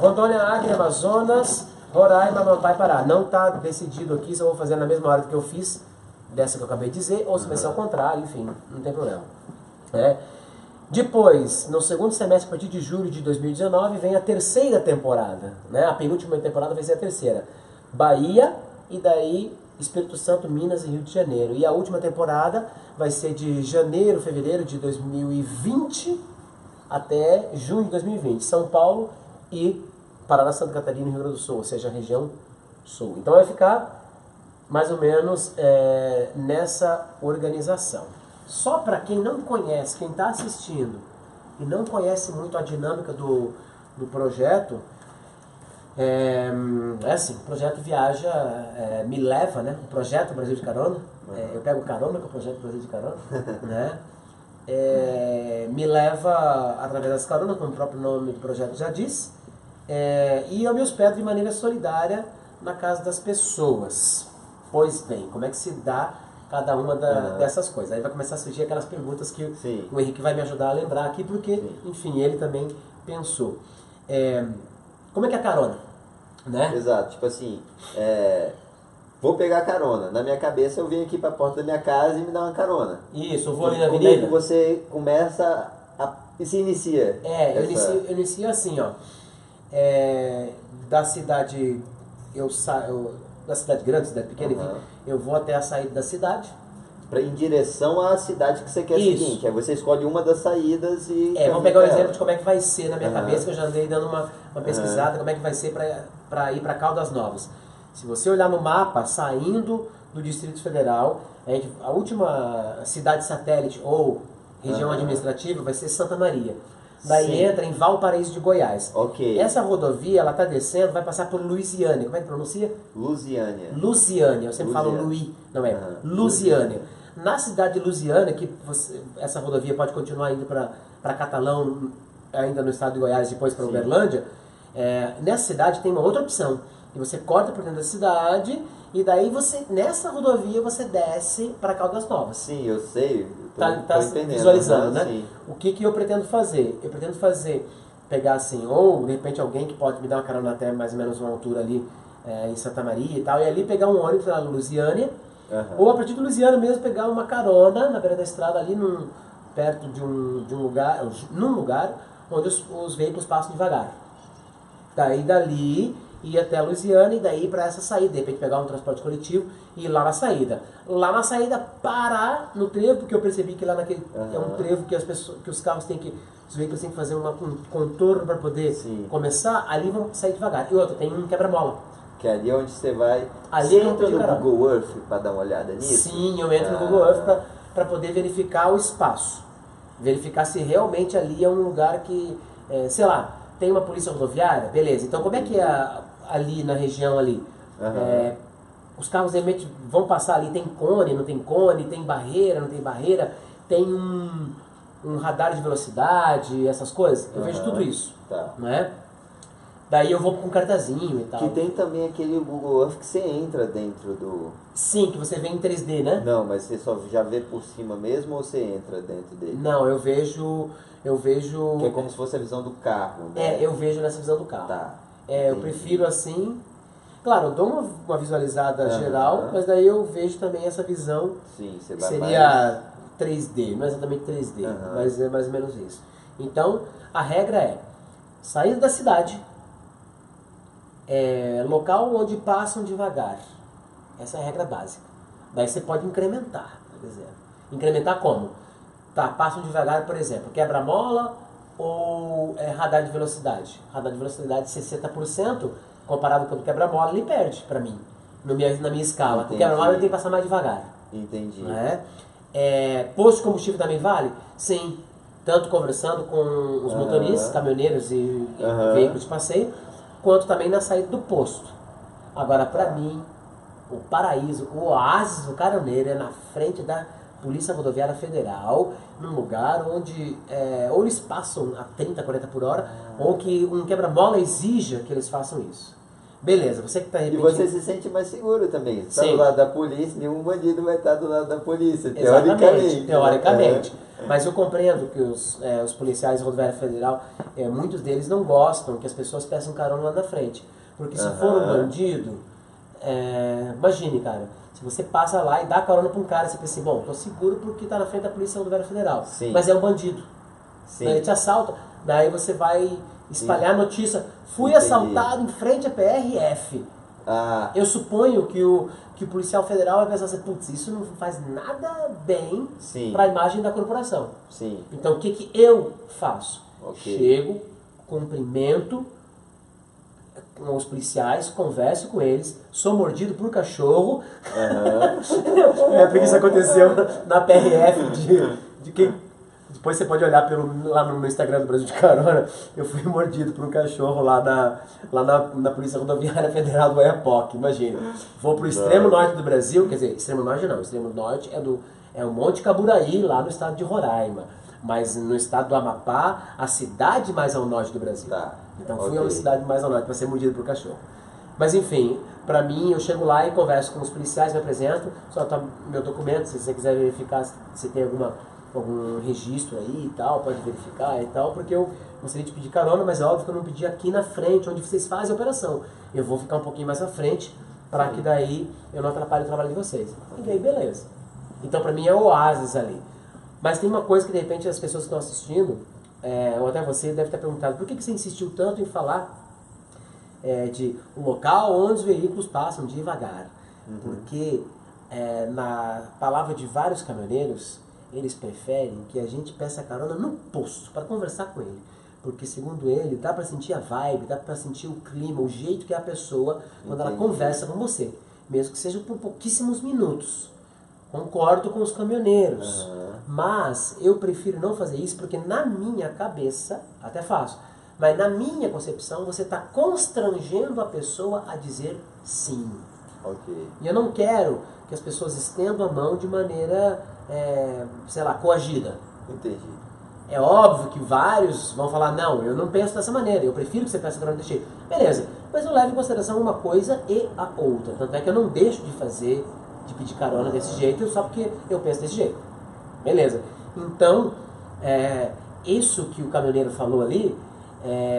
Rondônia, Acre, Amazonas, Roraima, Amapá e Pará. Não está decidido aqui se eu vou fazer na mesma ordem que eu fiz, dessa que eu acabei de dizer, ou se vai ser ao contrário, enfim, não tem problema. Depois, no segundo semestre, a partir de julho de 2019, vem a 3ª temporada, né? A penúltima temporada vai ser a 3ª. Bahia e daí Espírito Santo, Minas e Rio de Janeiro. E a última temporada vai ser de janeiro, fevereiro de 2020 até junho de 2020. São Paulo e Paraná, Santa Catarina e Rio Grande do Sul, ou seja, a região sul. Então vai ficar mais ou menos nessa organização. Só para quem não conhece, quem está assistindo e não conhece muito a dinâmica do projeto, assim, o projeto viaja, me leva, né? O projeto Brasil de Carona, eu pego carona com o projeto Brasil de Carona, né? Me leva através das caronas, como o próprio nome do projeto já diz, e eu me hospedo de maneira solidária na casa das pessoas. Pois bem, como é que se dá cada uma dessas coisas? Aí vai começar a surgir aquelas perguntas que o Henrique vai me ajudar a lembrar aqui, porque, enfim, ele também pensou. Como é que é a carona? Né? Exato, tipo assim, vou pegar carona. Na minha cabeça eu venho aqui pra porta da minha casa e me dá uma carona. Isso, eu vou ali na avenida. Como é que você começa e se inicia? Eu inicio assim, ó. Da cidade, da cidade grande, cidade pequena, eu vou até a saída da cidade. Em direção à cidade que você quer seguir, que aí você escolhe uma das saídas e... vamos pegar um exemplo de como é que vai ser na minha cabeça, que eu já andei dando uma pesquisada, como é que vai ser para ir para Caldas Novas. Se você olhar no mapa, saindo do Distrito Federal, a última cidade satélite ou região administrativa vai ser Santa Maria. Daí Sim. entra em Valparaíso de Goiás. Ok. Essa rodovia, ela está descendo, vai passar por Lusiânia. Como é que pronuncia? Lusiânia. Lusiânia. Eu sempre falo Luí, não é? Lusiânia. Na cidade de Lusiânia, que essa rodovia pode continuar indo para Catalão, ainda no estado de Goiás, depois para Uberlândia, nessa cidade tem uma outra opção. E você corta por dentro da cidade e daí nessa rodovia você desce para Caldas Novas. Sim, eu sei. Tá entendendo. visualizando, né? Sim. O que eu pretendo fazer? Eu pretendo pegar assim, ou de repente alguém que pode me dar uma carona até mais ou menos uma altura ali em Santa Maria e tal, e ali pegar um ônibus na Lusiânia, ou a partir de Lusiânia mesmo pegar uma carona na beira da estrada ali perto de um lugar, num lugar onde os veículos passam devagar. Daí dali ir até a Lusiânia e daí para essa saída, de repente pegar um transporte coletivo e ir lá na saída. Lá na saída parar no trevo, porque eu percebi que lá naquele é um trevo que os carros os veículos têm que fazer um contorno para poder começar, ali vão sair devagar. E outra, tem um quebra-mola. Que é ali onde você vai... Ali você é entra onde no Google Earth para dar uma olhada nisso? Sim, eu entro no Google Earth para poder verificar o espaço. Verificar se realmente ali é um lugar que, sei lá, tem uma polícia rodoviária, beleza. Então como é que é ali na região ali? Os carros realmente vão passar ali, tem cone, não tem cone, tem barreira, não tem barreira, tem um radar de velocidade, essas coisas. Eu vejo tudo isso, não é? Daí eu vou com um cartazinho e tal. Que tem também aquele Google Earth que você entra dentro do... Sim, que você vê em 3D, né? Não, mas você só já vê por cima mesmo ou você entra dentro dele? Não, eu vejo... Que é como se fosse a visão do carro, né? Eu vejo nessa visão do carro. Tá. Eu prefiro assim... Claro, eu dou uma visualizada geral, mas daí eu vejo também essa visão. Sim, você que vai seria 3D, não é exatamente 3D, mas é mais ou menos isso. Então, a regra é sair da cidade, local onde passam devagar. Essa é a regra básica. Daí você pode incrementar, por exemplo. Incrementar como? Tá, passam devagar, por exemplo, quebra-mola ou radar de velocidade. Radar de velocidade 60%, comparado com o quebra-mola, ele perde para mim, na minha escala. Entendi. O quebra-mola ele tem que passar mais devagar. Entendi. Né? Posto de combustível também vale? Sim. Tanto conversando com os motoristas, caminhoneiros e veículos de passeio, quanto também na saída do posto. Agora, para mim, o paraíso, o oásis do caroneiro é na frente da Polícia Rodoviária Federal, num lugar onde ou eles passam a 30, 40 por hora, ou que um quebra-mola exija que eles façam isso. Beleza, você que está repetindo... E você se sente mais seguro também. Você está do lado da polícia, nenhum bandido vai estar do lado da polícia, teoricamente. Teoricamente. Mas eu compreendo que os policiais da Rodoviária Federal, muitos deles não gostam que as pessoas peçam carona lá na frente. Porque se for um bandido, imagine, cara, se você passa lá e dá carona para um cara, você pensa assim, bom, tô seguro porque está na frente da Polícia Rodoviária Federal. Sim. Mas é um bandido. Sim. Ele te assalta, daí você vai espalhar a notícia, fui Entendi. assaltado em frente à PRF. Eu suponho que o policial federal vai pensar assim, putz, isso não faz nada bem para a imagem da corporação. Sim. Então o que eu faço? Ok. Chego, cumprimento com os policiais, converso com eles, sou mordido por cachorro. Porque isso aconteceu na PRF de quem... Depois você pode olhar lá no Instagram do Brasil de Carona. Eu fui mordido por um cachorro lá na Polícia Rodoviária Federal do Oiapoque, imagina. Vou pro extremo norte do Brasil, quer dizer, extremo norte não, extremo norte é o Monte Caburaí, lá no estado de Roraima. Mas no estado do Amapá, a cidade mais ao norte do Brasil. Então fui a uma cidade mais ao norte para ser mordido por cachorro. Mas enfim, para mim, eu chego lá e converso com os policiais, me apresento, só tá meu documento, se você quiser verificar se tem algum registro aí e tal, pode verificar e tal, porque eu gostaria de pedir carona, mas é óbvio que eu não pedi aqui na frente, onde vocês fazem a operação. Eu vou ficar um pouquinho mais à frente, para que daí eu não atrapalhe o trabalho de vocês. E daí, beleza. Então, para mim, é o oásis ali. Mas tem uma coisa que, de repente, as pessoas que estão assistindo, ou até você, deve ter perguntado, por que você insistiu tanto em falar de um local onde os veículos passam devagar? Porque, na palavra de vários caminhoneiros, eles preferem que a gente peça carona no posto, para conversar com ele. Porque, segundo ele, dá pra sentir a vibe, dá pra sentir o clima, o jeito que é a pessoa quando ela conversa com você. Mesmo que seja por pouquíssimos minutos. Concordo com os caminhoneiros. Mas eu prefiro não fazer isso porque na minha cabeça, até faço, mas na minha concepção você está constrangendo a pessoa a dizer sim. Ok. E eu não quero que as pessoas estendam a mão de maneira, sei lá, coagida. Entendi. É óbvio que vários vão falar, não, eu não penso dessa maneira, eu prefiro que você pense desse jeito. Beleza, mas eu levo em consideração uma coisa e a outra. Tanto é que eu não deixo de fazer, de pedir carona desse jeito, só porque eu penso desse jeito. Beleza. Então, isso que o caminhoneiro falou ali,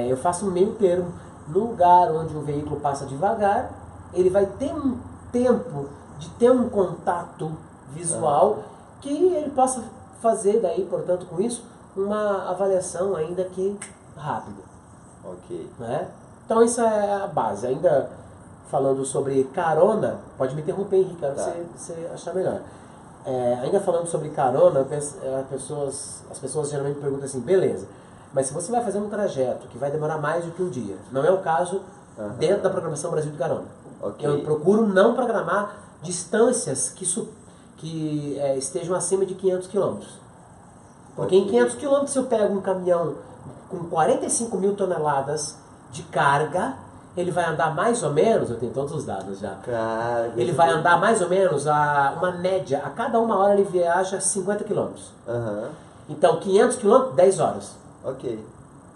eu faço um meio termo. No lugar onde o veículo passa devagar, ele vai ter um tempo de ter um contato visual que ele possa fazer daí, portanto, com isso, uma avaliação ainda que rápida. Ok. Né? Então isso é a base. Ainda falando sobre carona, pode me interromper, Henrique, quero que você achar melhor. Ainda falando sobre carona, as pessoas geralmente perguntam assim, beleza, mas se você vai fazer um trajeto que vai demorar mais do que um dia, não é o caso dentro da programação Brasil de Carona. Okay. Eu procuro não programar distâncias que estejam acima de 500 km. Porque em 500 km se eu pego um caminhão com 45 mil toneladas de carga, ele vai andar mais ou menos, eu tenho todos os dados já, ele vai andar mais ou menos uma média, a cada 1 hora ele viaja 50 km. Então 500 km, 10 horas. Ok.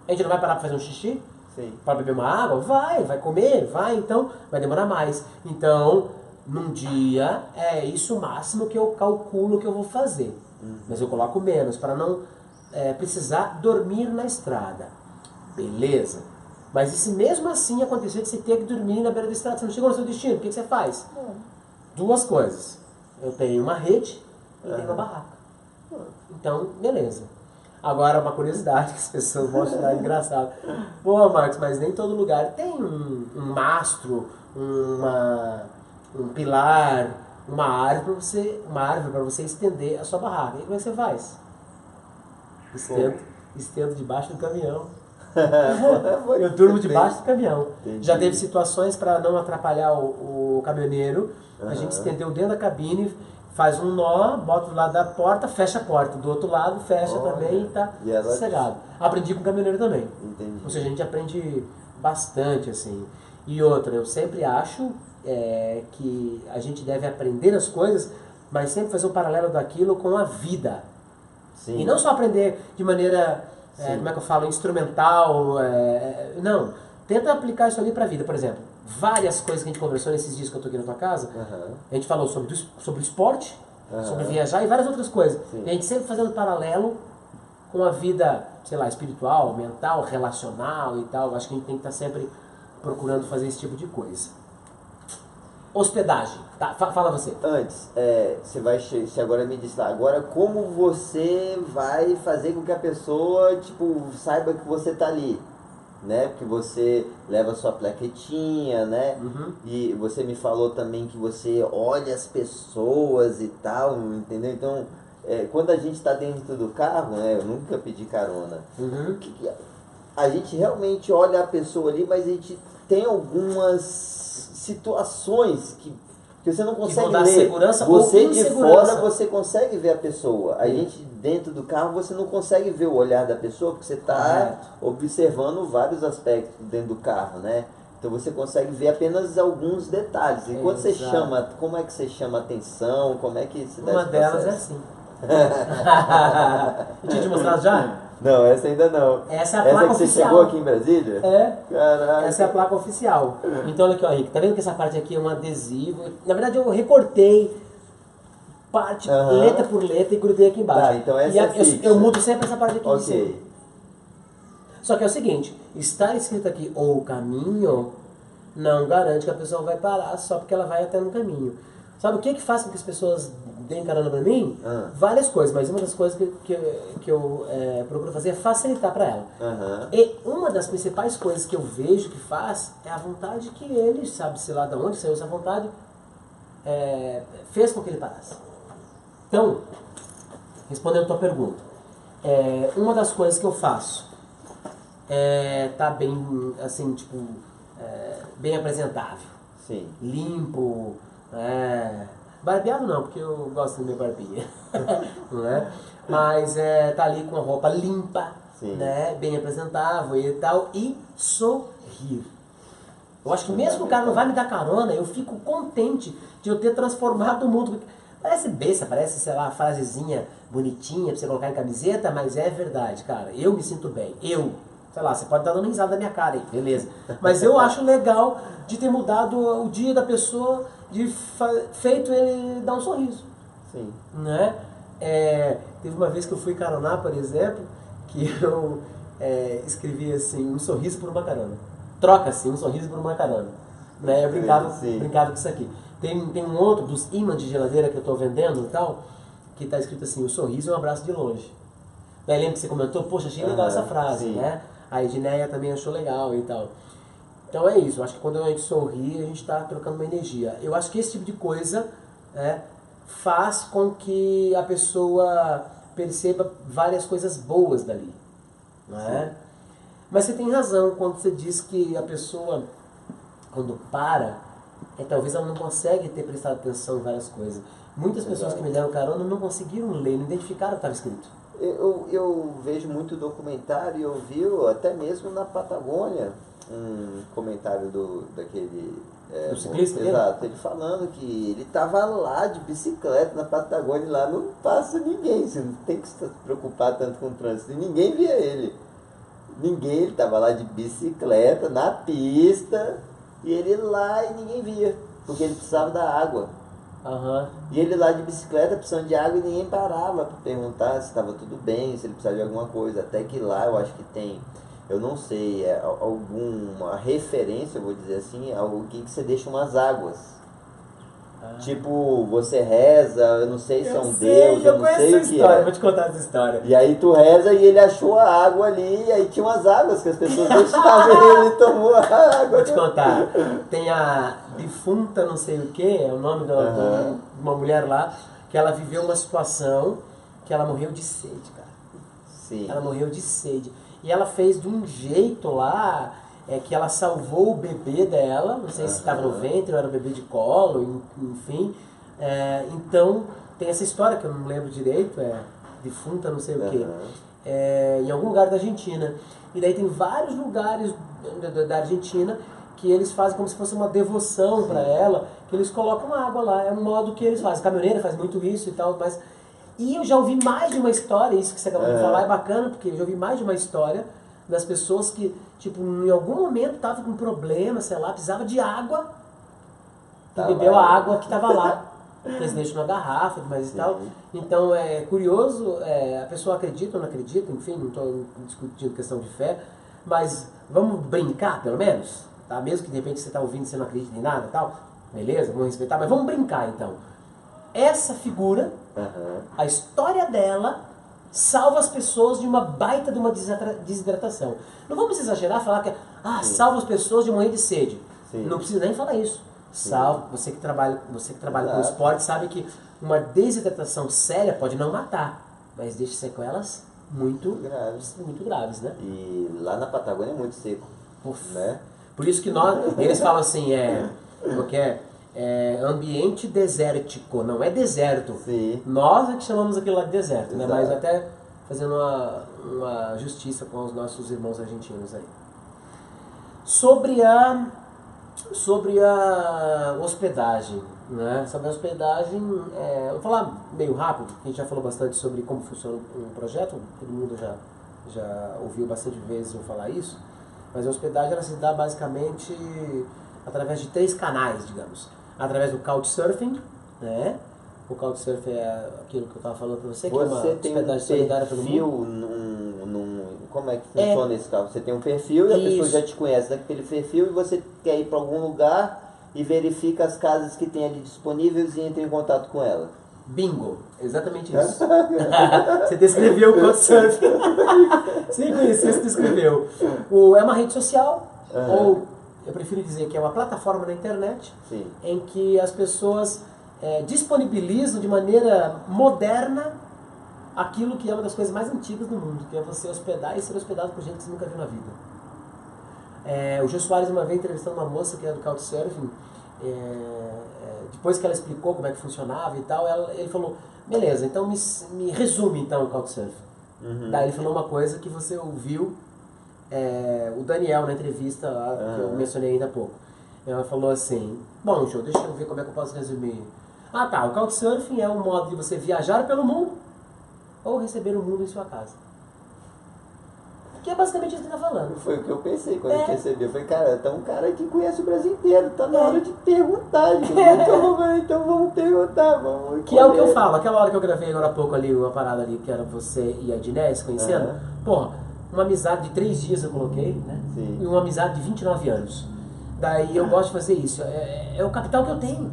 A gente não vai parar para fazer um xixi? Sim. Para beber uma água? Vai comer? Vai, então vai demorar mais. Então, num dia, é isso o máximo que eu calculo que eu vou fazer. Mas eu coloco menos, para não precisar dormir na estrada. Beleza. Mas e se mesmo assim acontecer de você ter que dormir na beira da estrada, você não chegou no seu destino, o que você faz? Duas coisas. Eu tenho uma rede e tenho uma barraca. Então, beleza. Agora, uma curiosidade que as pessoas vão achar engraçado. Pô, Marcos, mas nem todo lugar tem um mastro, um pilar, uma árvore para você estender a sua barraca. E como é que você faz? Estendo debaixo do caminhão. Eu durmo debaixo do caminhão. Entendi. Já teve situações para não atrapalhar o caminhoneiro. A gente estendeu dentro da cabine, faz um nó, bota do lado da porta, fecha a porta. Do outro lado, fecha também e tá sossegado. Aprendi com o caminhoneiro também. Entendi. Ou seja, a gente aprende bastante, assim. E outra, eu sempre acho que a gente deve aprender as coisas, mas sempre fazer um paralelo daquilo com a vida. Sim. E não só aprender de maneira, como é que eu falo, instrumental. Não, tenta aplicar isso ali para a vida. Por exemplo, várias coisas que a gente conversou nesses dias que eu tô aqui na tua casa, a gente falou sobre o esporte, sobre viajar e várias outras coisas. Sim. E a gente sempre fazendo paralelo com a vida, sei lá, espiritual, mental, relacional e tal. Acho que a gente tem que estar sempre procurando fazer esse tipo de coisa. Hospedagem. Tá, fala você. Antes, você agora me disse lá, agora como você vai fazer com que a pessoa, tipo, saiba que você tá ali, né? Porque você leva a sua plaquetinha, né? E você me falou também que você olha as pessoas e tal, entendeu? Então, quando a gente tá dentro do carro, né? Eu nunca pedi carona. A gente realmente olha a pessoa ali, mas a gente tem algumas situações que você não consegue ver. Segurança você ou de fora você consegue ver a pessoa. A gente dentro do carro você não consegue ver o olhar da pessoa porque você está observando vários aspectos dentro do carro, né? Então você consegue ver apenas alguns detalhes. E quando você chama, como é que você chama a atenção? Como é que se dá Uma esse delas processo? Eu tinha te mostrado já? Não, essa ainda não. Essa é a placa que você oficial. chegou aqui em Brasília? Caraca. Essa é a placa oficial. Então olha aqui, ó, Henrique, tá vendo que essa parte aqui é um adesivo? Na verdade eu recortei letra por letra e grudei aqui embaixo. Tá, então essa eu mudo sempre essa parte aqui de cima. Ok. Só que é o seguinte, está escrito aqui o caminho não garante que a pessoa vai parar só porque ela vai até no caminho. Sabe o que faz com que as pessoas deem carona pra mim? Várias coisas, mas uma das coisas que eu procuro fazer é facilitar para ela. E uma das principais coisas que eu vejo que faz é a vontade que ele, sabe-se lá de onde saiu essa vontade, fez com que ele parasse. Então, respondendo a tua pergunta, uma das coisas que eu faço tá bem, assim, tipo, bem apresentável. Sim. Limpo, barbeado não, porque eu gosto da minha barbinha, não é? Mas tá ali com a roupa limpa, Sim. né? Bem apresentável e tal, e sorrir. Eu acho que mesmo que o cara não vai me dar carona, eu fico contente de eu ter transformado o mundo. Parece besta, parece, sei lá, frasezinha bonitinha pra você colocar em camiseta, mas é verdade, cara. Eu me sinto bem. Sei lá, você pode estar dando risada na minha cara aí, beleza. Mas eu acho legal de ter mudado o dia da pessoa, de feito ele dar um sorriso. Sim. Né? Teve uma vez que eu fui caronar, por exemplo, que eu escrevi assim, um sorriso por uma carona. Troca assim, um sorriso por uma carona. Né? Eu brincava com isso aqui. Tem um outro dos ímãs de geladeira que eu estou vendendo e tal, que está escrito assim, o sorriso é um abraço de longe. Daí lembra que você comentou, poxa, achei legal essa frase, sim. né? A Edneia também achou legal e tal. Então é isso, eu acho que quando a gente sorri, a gente está trocando uma energia. Eu acho que esse tipo de coisa faz com que a pessoa perceba várias coisas boas dali. Não é? Mas você tem razão quando você diz que a pessoa, quando talvez ela não consegue ter prestado atenção em várias coisas. Muitas pessoas que me deram carona não conseguiram ler, não identificaram o que estava escrito. Eu vejo muito documentário e eu vi até mesmo na Patagônia um comentário daquele... do ciclista? Exato, ele falando que ele estava lá de bicicleta na Patagônia e lá não passa ninguém, você não tem que se preocupar tanto com o trânsito, e ninguém via ele. Ele estava lá de bicicleta, na pista, e ele lá e ninguém via, porque ele precisava da água. Uhum. E ele lá de bicicleta precisando de água e ninguém parava para perguntar se estava tudo bem, se ele precisava de alguma coisa. Até que lá eu acho que tem, eu não sei, alguma referência, eu vou dizer assim, algo que você deixa umas águas. Tipo, você reza, eu não sei se é um Deus, eu não sei o que é. Vou te contar essa história. E aí tu reza e ele achou a água ali, e aí tinha umas águas que as pessoas deixavam e ele tomou a água. Vou te contar. Tem a defunta não sei o que, é o nome de uma mulher lá, que ela viveu uma situação que ela morreu de sede, cara. Sim. Ela morreu de sede. E ela fez de um jeito lá, que ela salvou o bebê dela, não sei se estava no ventre ou era um bebê de colo, enfim. Então, tem essa história que eu não lembro direito, defunta não sei o que, em algum lugar da Argentina. E daí tem vários lugares da Argentina que eles fazem como se fosse uma devoção para ela, que eles colocam água lá, é um modo que eles fazem. A caminhoneira faz muito isso e tal, mas... E eu já ouvi mais de uma história, isso que você acabou de falar é bacana, porque eu já ouvi mais de uma história das pessoas que, tipo, em algum momento estavam com problema, sei lá, precisava de água, e bebeu a água que estava lá. Eles deixam na garrafa, mas e tal. Então é curioso, a pessoa acredita ou não acredita, enfim, não estou discutindo questão de fé, mas vamos brincar pelo menos, tá? Mesmo que de repente você está ouvindo e você não acredita em nada e tal, beleza, vamos respeitar, mas vamos brincar então. Essa figura, a história dela, salva as pessoas de uma baita de uma desidratação. Não vamos exagerar, falar que salva as pessoas de morrer de sede. Sim. Não precisa nem falar isso. Salva, você que trabalha com esporte sabe que uma desidratação séria pode não matar, mas deixa sequelas muito graves, né? E lá na Patagônia é muito seco, né? Por isso que eles falam assim, ambiente desértico, não é deserto. Sim. Nós é que chamamos aquilo lá de deserto, né? Mas até fazendo uma justiça com os nossos irmãos argentinos aí. Sobre a hospedagem, né? Sobre a hospedagem, vou falar meio rápido, a gente já falou bastante sobre como funciona um projeto, todo mundo já ouviu bastante vezes eu falar isso, mas a hospedagem ela se dá basicamente através de 3 canais, digamos. Através do Couchsurfing, né? O Couchsurfing é aquilo que eu estava falando para você, que é uma hospedagem solidária para todo mundo. Como é que funciona esse carro? Você tem um perfil e a pessoa já te conhece daquele perfil e você quer ir para algum lugar e verifica as casas que tem ali disponíveis e entra em contato com ela. Bingo, exatamente isso. Você descreveu o Couchsurfing. Sem conhecer, você descreveu. É uma rede social, ou eu prefiro dizer que é uma plataforma na internet, em que as pessoas disponibilizam de maneira moderna aquilo que é uma das coisas mais antigas do mundo, que é você hospedar e ser hospedado por gente que você nunca viu na vida. O Jô Soares uma vez entrevistando uma moça que é do Couchsurfing, depois que ela explicou como é que funcionava e tal, ele falou, beleza, então me resume então o Couchsurfing. Daí ele falou uma coisa que você ouviu, o Daniel na entrevista lá, que eu mencionei ainda há pouco. Ela falou assim, bom, Jô, deixa eu ver como é que eu posso resumir. Ah tá, o Couchsurfing é um modo de você viajar pelo mundo ou receber o mundo em sua casa. Que é basicamente isso que ele está falando. Foi o que eu pensei quando a gente recebeu. Eu falei, cara, tá um cara que conhece o Brasil inteiro, tá na hora de perguntar. Então vamos perguntar, vamos. Que é o que eu falo, aquela hora que eu gravei agora há pouco ali, uma parada ali, que era você e a Diné se conhecendo. Porra, uma amizade de 3 dias eu coloquei, né? Sim. E uma amizade de 29 anos. Daí eu gosto de fazer isso. É o capital que eu tenho.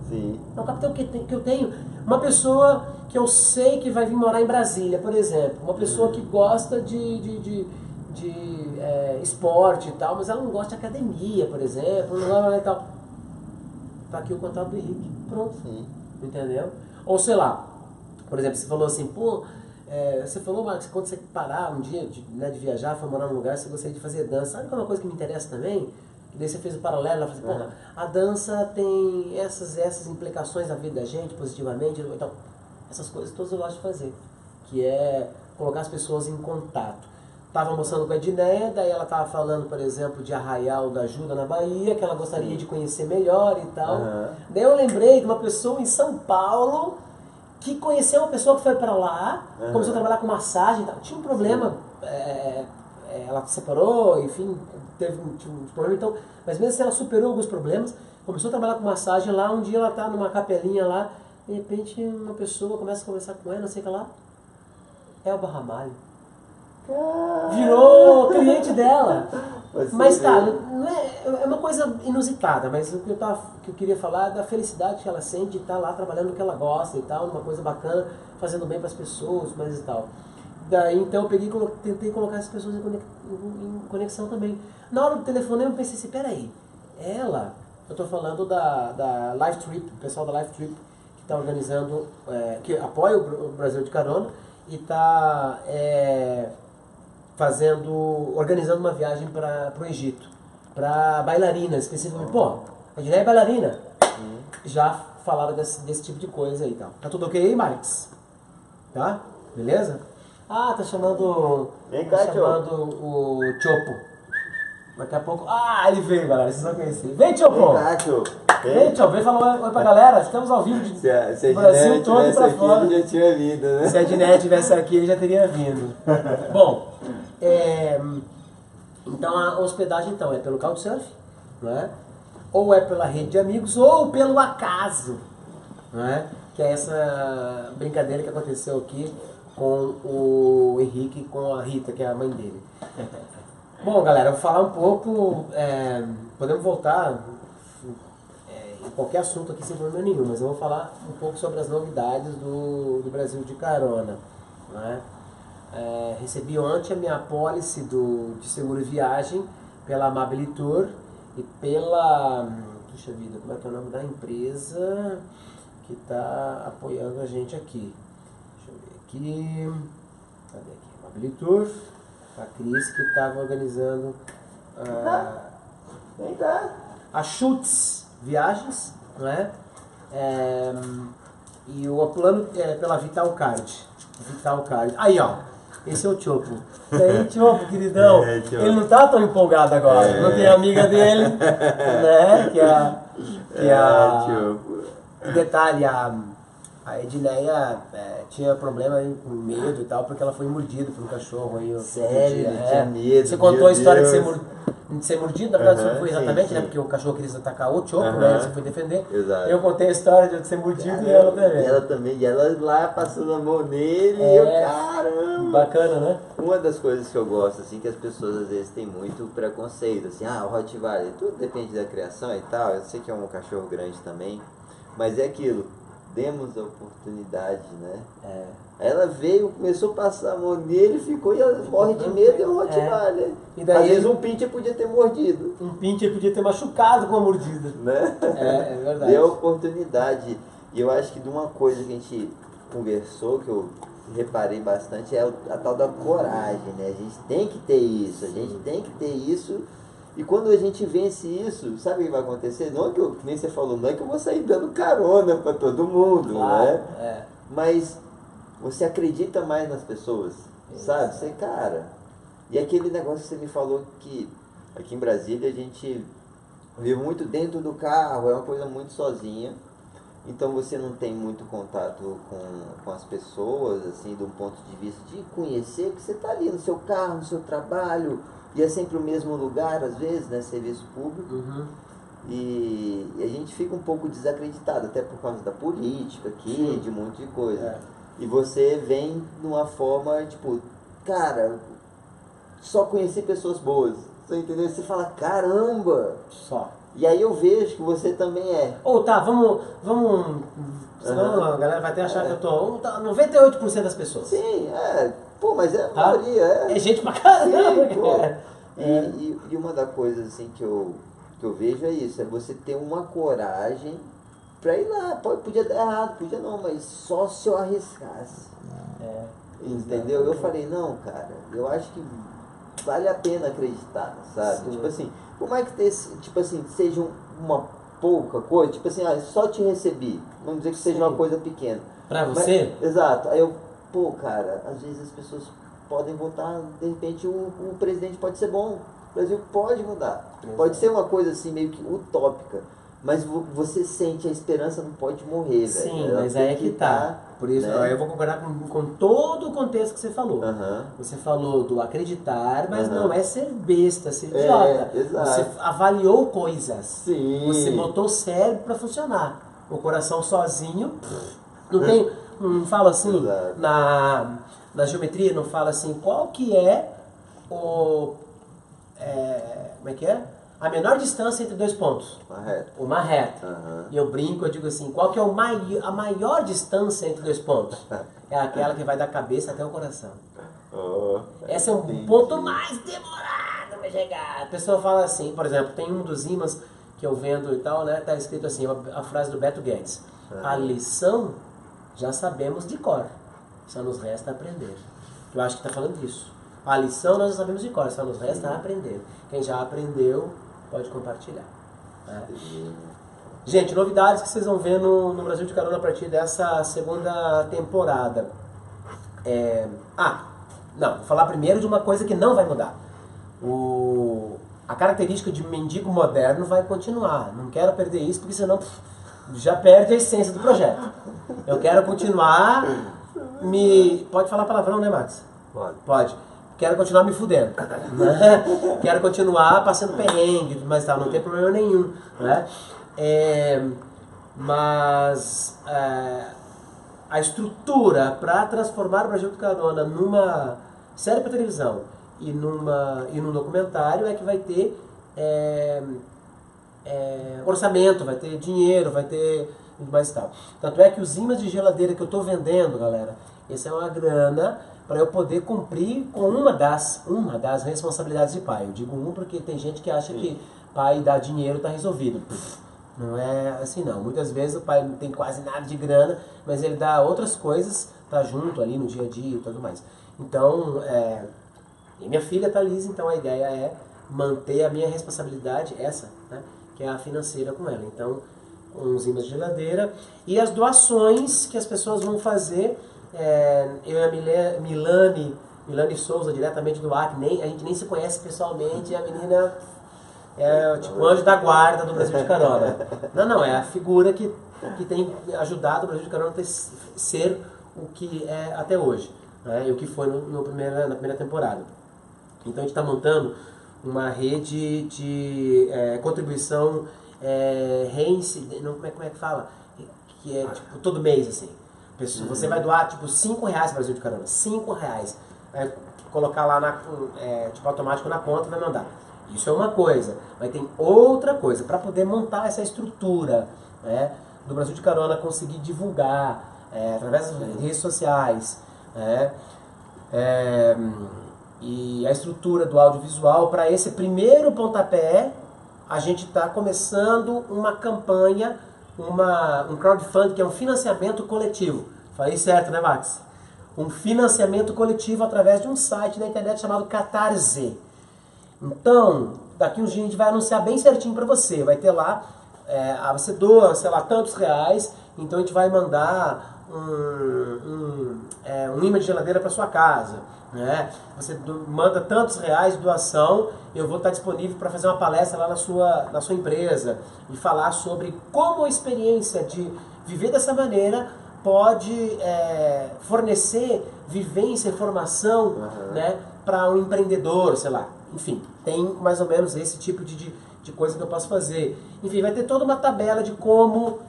Sim. É o capital que eu tenho. Uma pessoa que eu sei que vai vir morar em Brasília, por exemplo. Uma pessoa que gosta de esporte e tal, mas ela não gosta de academia, por exemplo. Não gosta e tal. Tá aqui o contato do Henrique. Pronto. Sim. Entendeu? Ou sei lá, por exemplo, você falou assim, você falou, Marcos, quando você parar um dia de viajar, for morar num lugar, você gostaria de fazer dança. Sabe que é uma coisa que me interessa também? Daí você fez o paralelo, ela falou assim, a dança tem essas implicações na vida da gente, positivamente, então, essas coisas todas eu gosto de fazer, que é colocar as pessoas em contato. Tava almoçando com a Edneia, daí ela tava falando, por exemplo, de Arraial da Ajuda na Bahia, que ela gostaria de conhecer melhor e tal. Daí eu lembrei de uma pessoa em São Paulo que conheceu uma pessoa que foi para lá, começou a trabalhar com massagem e tal. Tinha um problema, ela se separou, enfim, teve um problema, então, mas mesmo assim ela superou alguns problemas, começou a trabalhar com massagem lá, um dia ela tá numa capelinha lá, de repente uma pessoa começa a conversar com ela, não sei o que lá, Elba Ramalho. Virou cliente dela. Mas tá, não é uma coisa inusitada, mas o que eu queria falar é da felicidade que ela sente de estar lá trabalhando no que ela gosta e tal, uma coisa bacana, fazendo bem para as pessoas, mas e tal. Daí então eu peguei e tentei colocar essas pessoas em conexão também. Na hora do telefonema eu pensei assim, peraí, eu tô falando da Life Trip, o pessoal da Life Trip que está organizando, que apoia o Brasil de Carona e está organizando uma viagem para o Egito, para bailarinas, especificamente. Pô, a Diné é bailarina. Já falaram desse tipo de coisa aí e tal. Tá tudo ok aí, Marx? Tá? Beleza? Tá chamando. Vem cá, chamando o Chopo. Daqui a pouco. Ele veio, galera. Vocês vão conhecer. Vem, Chopo! Vem cá, Chopo. Vem, Chopo. Vem falar oi pra galera. Estamos ao vivo Se a Brasil todo pra aqui, fora. ele já tinha vindo, né? Se a Diné estivesse aqui, ele já teria vindo. Bom, então a hospedagem então é pelo Couchsurfing, não é? Ou é pela rede de amigos, ou pelo acaso, não é? Que é essa brincadeira que aconteceu aqui com o Henrique e com a Rita, que é a mãe dele. Bom, galera, eu vou falar um pouco, podemos voltar em qualquer assunto aqui sem problema nenhum, mas eu vou falar um pouco sobre as novidades do Brasil de Carona, não é? Recebi ontem a minha apólice de seguro viagem pela Amabilitour e pela, puxa vida, como é que é o nome da empresa que está apoiando a gente aqui? Deixa eu ver aqui, cadê aqui? Amabilitour, a Cris que estava organizando a Schutz Viagens, não é? E o plano pela Vital Card. Aí, ó. Esse é o Chopo. E aí, Chopo, queridão, ele não tá tão empolgado agora. Não tem a amiga dele, né? Detalhe, a Edneia tinha problema aí, com medo e tal, porque ela foi mordida por um cachorro aí. Sério? Tinha medo. Você contou a história de ser mordido, na verdade não foi exatamente, sim. né? Porque o cachorro quis atacar o Chopo, Aham. né? Você foi defender. Exato. Eu contei a história de ser mordido e ela também. E ela lá passando a mão nele e eu, caramba! Bacana, né? Uma das coisas que eu gosto, assim, que as pessoas às vezes têm muito preconceito, assim, o Rottweiler, tudo depende da criação e tal, eu sei que é um cachorro grande também, mas é aquilo, demos a oportunidade, né? Ela veio, começou a passar a mão nele, ficou e ela morre de medo, é um Rottweiler. E daí, às vezes um pincher podia ter mordido. Um pincher podia ter machucado com a mordida. Né? É verdade. Deu a oportunidade. E eu acho que de uma coisa que a gente conversou, que eu reparei bastante, é a tal da coragem, né? A gente tem que ter isso, a gente tem que ter isso. E quando a gente vence isso, sabe o que vai acontecer? Não é que eu, nem você falou, não é que eu vou sair dando carona para todo mundo, claro, né? É. Mas você acredita mais nas pessoas, sabe? Você, cara... E aquele negócio que você me falou que aqui em Brasília a gente vive muito dentro do carro, é uma coisa muito sozinha. Então você não tem muito contato com as pessoas, assim, de um ponto de vista de conhecer, que você está ali no seu carro, no seu trabalho, e é sempre o mesmo lugar, às vezes, né? Serviço público. Uhum. E a gente fica um pouco desacreditado, até por causa da política aqui, de um monte de coisa. É. E você vem de uma forma, tipo, cara, só conhecer pessoas boas. Você entendeu? Você fala, caramba! Só. E aí eu vejo que você também é. Ou tá, vamos. Senão a galera vai até achar que eu tô. 98% das pessoas. Sim, pô, mas é a Tá? maioria, É gente pra caramba, Sim, pô. cara. E uma das coisas assim que eu vejo é isso, é você ter uma coragem pra ir lá. Podia dar errado, podia não, mas só se eu arriscasse. Entendeu? Eu falei, não, cara, eu acho que vale a pena acreditar, sabe? Sim. Tipo assim, por mais que tipo assim, seja uma pouca coisa, tipo assim, só te recebi. Vamos dizer que seja uma coisa pequena. Pra você? Mas, exato. Aí eu, pô, cara, às vezes as pessoas podem votar, de repente o presidente pode ser bom. O Brasil pode mudar. Exato. Pode ser uma coisa assim meio que utópica. Mas você sente a esperança não pode morrer, velho. Sim, Ela mas tem aí é que que tá. Por isso, né? eu vou concordar com todo o contexto que você falou. Aham. Você falou do acreditar, mas Aham. não é ser besta, ser idiota. Exato. Você avaliou coisas. Sim. Você botou o cérebro pra funcionar. O coração sozinho, não tem, não fala assim, Exato. na geometria, não fala assim, qual que é como é que é? A menor distância entre dois pontos. Uma reta. Aham. E eu brinco, eu digo assim, qual que é a maior distância entre dois pontos? É aquela que vai da cabeça até o coração. Oh, Esse é um entendi. ponto mais demorado pra chegar. A pessoa fala assim, por exemplo, tem um dos ímãs que eu vendo e tal, né? Tá escrito assim, a frase do Beto Guedes. A lição já sabemos de cor, só nos resta aprender. Eu acho que tá falando disso. A lição nós já sabemos de cor, só nos resta aprender. Quem já aprendeu, pode compartilhar. Né? Gente, novidades que vocês vão ver no Brasil de Carona a partir dessa segunda temporada. Não, vou falar primeiro de uma coisa que não vai mudar. A característica de mendigo moderno vai continuar. Não quero perder isso, porque senão já perde a essência do projeto. Eu quero continuar Pode falar palavrão, né, Max? Pode. Quero continuar me fudendo. Né? Quero continuar passando perrengue, mas tal, não tem problema nenhum. Né? Mas a estrutura para transformar o Brasil de Carona numa série para televisão e num documentário é que vai ter orçamento, vai ter dinheiro, vai ter mais tal. Tanto é que os ímãs de geladeira que eu estou vendendo, galera, essa é uma grana para eu poder cumprir com uma das responsabilidades de pai. Eu digo porque tem gente que acha que pai dá dinheiro está resolvido. Não é assim não. Muitas vezes o pai não tem quase nada de grana, mas ele dá outras coisas, tá junto ali no dia a dia e tudo mais. Então, e minha filha tá lisa, então a ideia é manter a minha responsabilidade, essa, né, que é a financeira com ela. Então, com os ímãs de geladeira e as doações que as pessoas vão fazer. Eu e a Milane Souza, diretamente do Acre, a gente nem se conhece pessoalmente, e a menina é tipo o anjo da guarda do Brasil de Carona. Não, é a figura que tem ajudado o Brasil de Carona a ser o que é até hoje, né? E o que foi na primeira temporada. Então a gente está montando uma rede de contribuição como é que fala? Que é tipo todo mês, assim. Você vai doar tipo R$5 Brasil de Carona, R$5. Vai colocar lá tipo automático na conta e vai mandar. Isso é uma coisa, mas tem outra coisa, para poder montar essa estrutura, né, do Brasil de Carona, conseguir divulgar através das redes sociais, né, e a estrutura do audiovisual. Para esse primeiro pontapé, a gente está começando uma campanha, um crowdfunding, que é um financiamento coletivo. Falei certo, né, Max? Um financiamento coletivo através de um site na internet chamado Catarse. Então, daqui uns dias a gente vai anunciar bem certinho para você. Vai ter lá, você doa, sei lá, tantos reais, então a gente vai mandar um imã de geladeira para sua casa. Né? Você manda tantos reais de doação, eu vou estar disponível para fazer uma palestra lá na sua empresa e falar sobre como a experiência de viver dessa maneira pode fornecer vivência, informação, né, para um empreendedor, sei lá. Enfim, tem mais ou menos esse tipo de coisa que eu posso fazer. Enfim, vai ter toda uma tabela de como,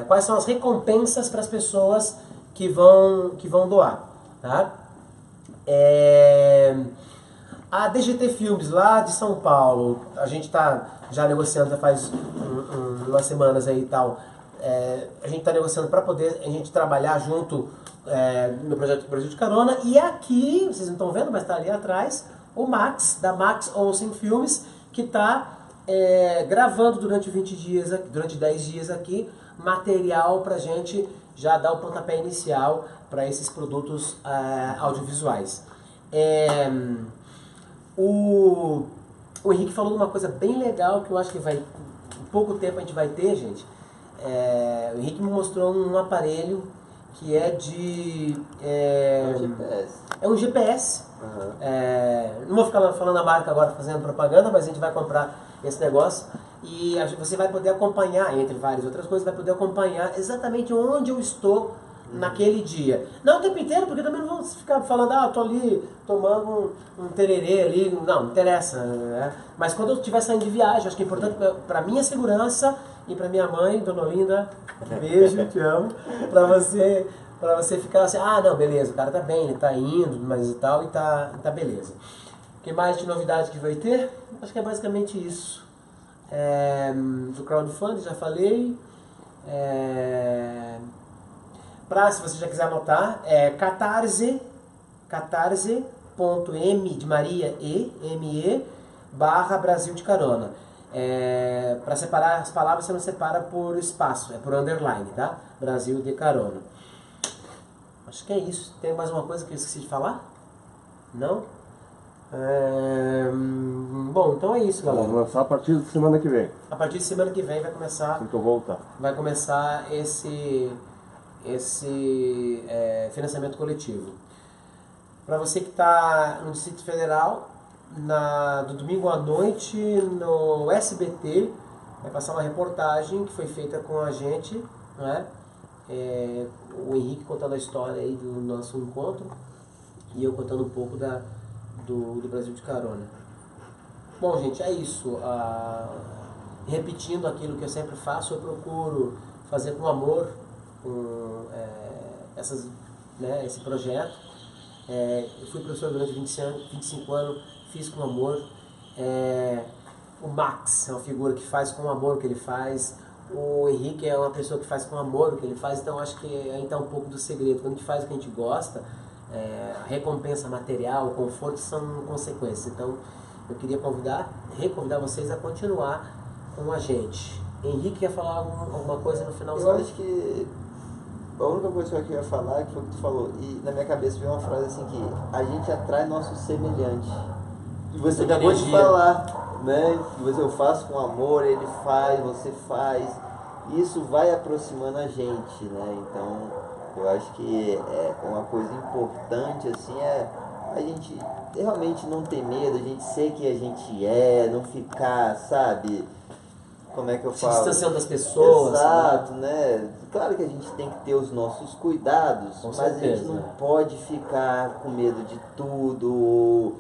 quais são as recompensas para as pessoas que vão doar. Tá? A DGT Filmes, lá de São Paulo, a gente está já negociando, já faz umas semanas aí e tal, a gente está negociando para poder a gente trabalhar junto no projeto do Brasil de Carona. E aqui, vocês não estão vendo, mas está ali atrás, o Max, da Max Olsen Filmes, que está gravando durante 20 dias, durante 10 dias aqui, material para a gente já dar o pontapé inicial para esses produtos audiovisuais. O Henrique falou de uma coisa bem legal que eu acho que em pouco tempo a gente vai ter, gente. O Henrique me mostrou um aparelho que é de... É um GPS. Não vou ficar falando a marca agora, fazendo propaganda, mas a gente vai comprar esse negócio. E você vai poder acompanhar, entre várias outras coisas, vai poder acompanhar exatamente onde eu estou naquele dia. Não o tempo inteiro, porque também não vamos ficar falando, eu tô ali tomando um tererê ali. Não interessa. Né? Mas quando eu estiver saindo de viagem, acho que é importante para minha segurança e para minha mãe, Dona Olinda, beijo, te amo, para você ficar assim, não, beleza, o cara tá bem, ele tá indo, mas e tal, e tá beleza. O que mais de novidade que vai ter? Acho que é basicamente isso. Do crowdfunding, já falei. Se você já quiser anotar, catarse.me de Maria me /Brasil de Carona. Para separar as palavras, você não separa por espaço, é por underline, tá? Brasil de Carona. Acho que é isso. Tem mais uma coisa que eu esqueci de falar? Não? Bom, então é isso, galera. Vamos lançar a partir de semana que vem. A partir de semana que vem vai começar. Assim que eu voltar. Vai começar esse financiamento coletivo. Para você que está no Distrito Federal, do domingo à noite no SBT, vai passar uma reportagem que foi feita com a gente, né? O Henrique contando a história aí do nosso encontro e eu contando um pouco do Brasil de Carona. Bom, gente, é isso. Repetindo aquilo que eu sempre faço, eu procuro fazer com amor esse projeto. Eu fui professor durante 25 anos, fiz com amor. O Max é uma figura que faz com amor o que ele faz. O Henrique é uma pessoa que faz com amor o que ele faz. Então acho que aí está um pouco do segredo. Quando a gente faz o que a gente gosta, a recompensa material, o conforto são consequências. Então eu queria reconvidar vocês a continuar com a gente. Henrique quer falar alguma coisa no finalzinho? Eu acho que a única coisa que eu queria falar foi o que tu falou. E na minha cabeça veio uma frase assim que a gente atrai nosso semelhante. E você acabou de falar, né? Eu faço com amor, ele faz, você faz. Isso vai aproximando a gente, né? Então eu acho que uma coisa importante assim a gente realmente não ter medo, a gente ser quem a gente não ficar, sabe? Como é que eu falo? Se distanciando das pessoas. Exato, né? Claro que a gente tem que ter os nossos cuidados, com mas certeza, a gente não pode ficar com medo de tudo,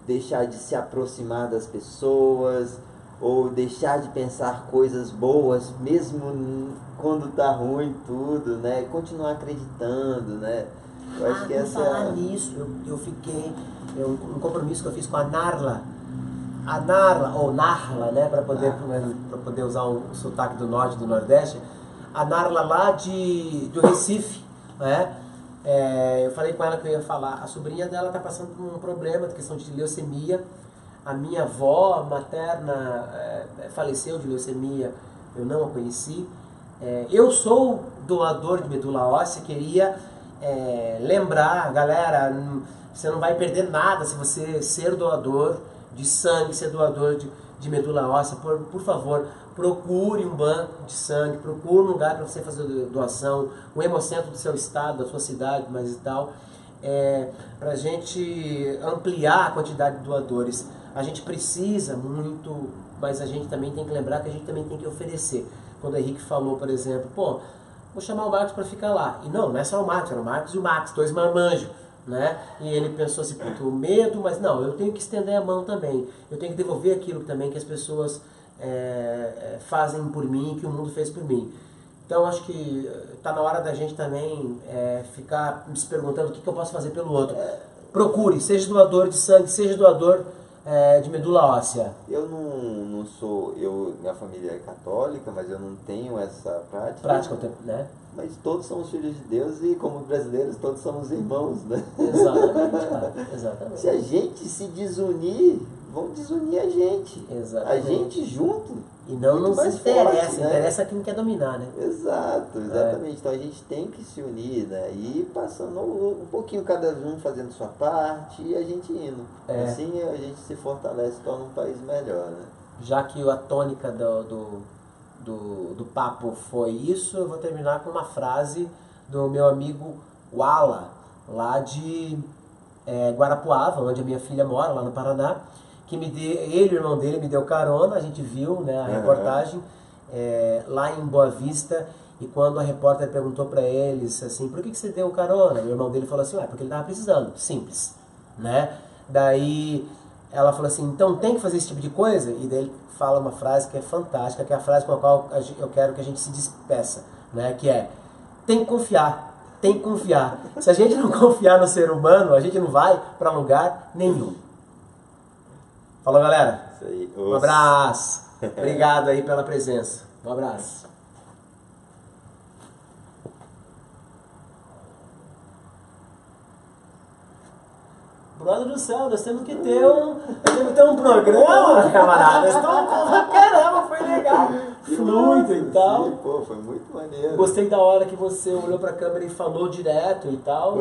deixar de se aproximar das pessoas, ou deixar de pensar coisas boas, mesmo quando tá ruim tudo, né? Continuar acreditando, né? Eu acho que essa falar nisso, eu fiquei... um compromisso que eu fiz com a Narla, ou Narla, né, para poder usar o sotaque do norte e do nordeste, a Narla lá do Recife, né? Eu falei com ela que eu ia falar, a sobrinha dela está passando por um problema de questão de leucemia. A minha avó materna faleceu de leucemia, eu não a conheci. Eu sou doador de medula óssea, queria lembrar, galera, você não vai perder nada se você ser doador de sangue, ser doador de medula óssea. Por favor, procure um banco de sangue, procure um lugar para você fazer doação, um hemocentro do seu estado, da sua cidade, mas e tal, para a gente ampliar a quantidade de doadores. A gente precisa muito, mas a gente também tem que lembrar que a gente também tem que oferecer. Quando o Henrique falou, por exemplo, pô, vou chamar o Marcos para ficar lá. E não é só o Marcos, era o Marcos e o Max, dois marmanjos, né? E ele pensou assim, puto, medo, mas não, eu tenho que estender a mão também. Eu tenho que devolver aquilo também que as pessoas fazem por mim, que o mundo fez por mim. Então acho que está na hora da gente também ficar se perguntando o que eu posso fazer pelo outro. Procure, seja doador de sangue, seja doador de medula óssea. Eu não sou, minha família é católica, mas eu não tenho essa prática. Né? Mas todos somos filhos de Deus e como brasileiros todos somos irmãos, né? Exatamente, cara. Exatamente. Se a gente se desunir, vão desunir a gente. Exatamente. A gente junto. E não nos mais interessa, forte, né? interessa quem quer dominar, né? Exato, exatamente. Então a gente tem que se unir, né? E ir passando um pouquinho cada um fazendo sua parte e a gente indo. Assim a gente se fortalece, torna um país melhor, né? Já que a tônica do papo foi isso, eu vou terminar com uma frase do meu amigo Wala, lá de Guarapuava, onde a minha filha mora, lá no Paraná, que ele e o irmão dele me deu carona, a gente viu, né, a reportagem lá em Boa Vista, e quando a repórter perguntou para eles assim, por que você deu carona? O irmão dele falou assim, porque ele estava precisando, simples, né? Daí ela falou assim, então tem que fazer esse tipo de coisa? E daí ele fala uma frase que é fantástica, que é a frase com a qual eu quero que a gente se despeça, né, que é, tem que confiar. Tem que confiar. Se a gente não confiar no ser humano, a gente não vai para lugar nenhum. Falou, galera. Isso aí. Um abraço. Obrigado aí pela presença. Um abraço. Brother do céu, nós temos que ter um programa, camarada. Caramba, foi legal. Fluido e tal. Sim, pô, foi muito maneiro. Gostei da hora que você olhou pra câmera e falou direto e tal.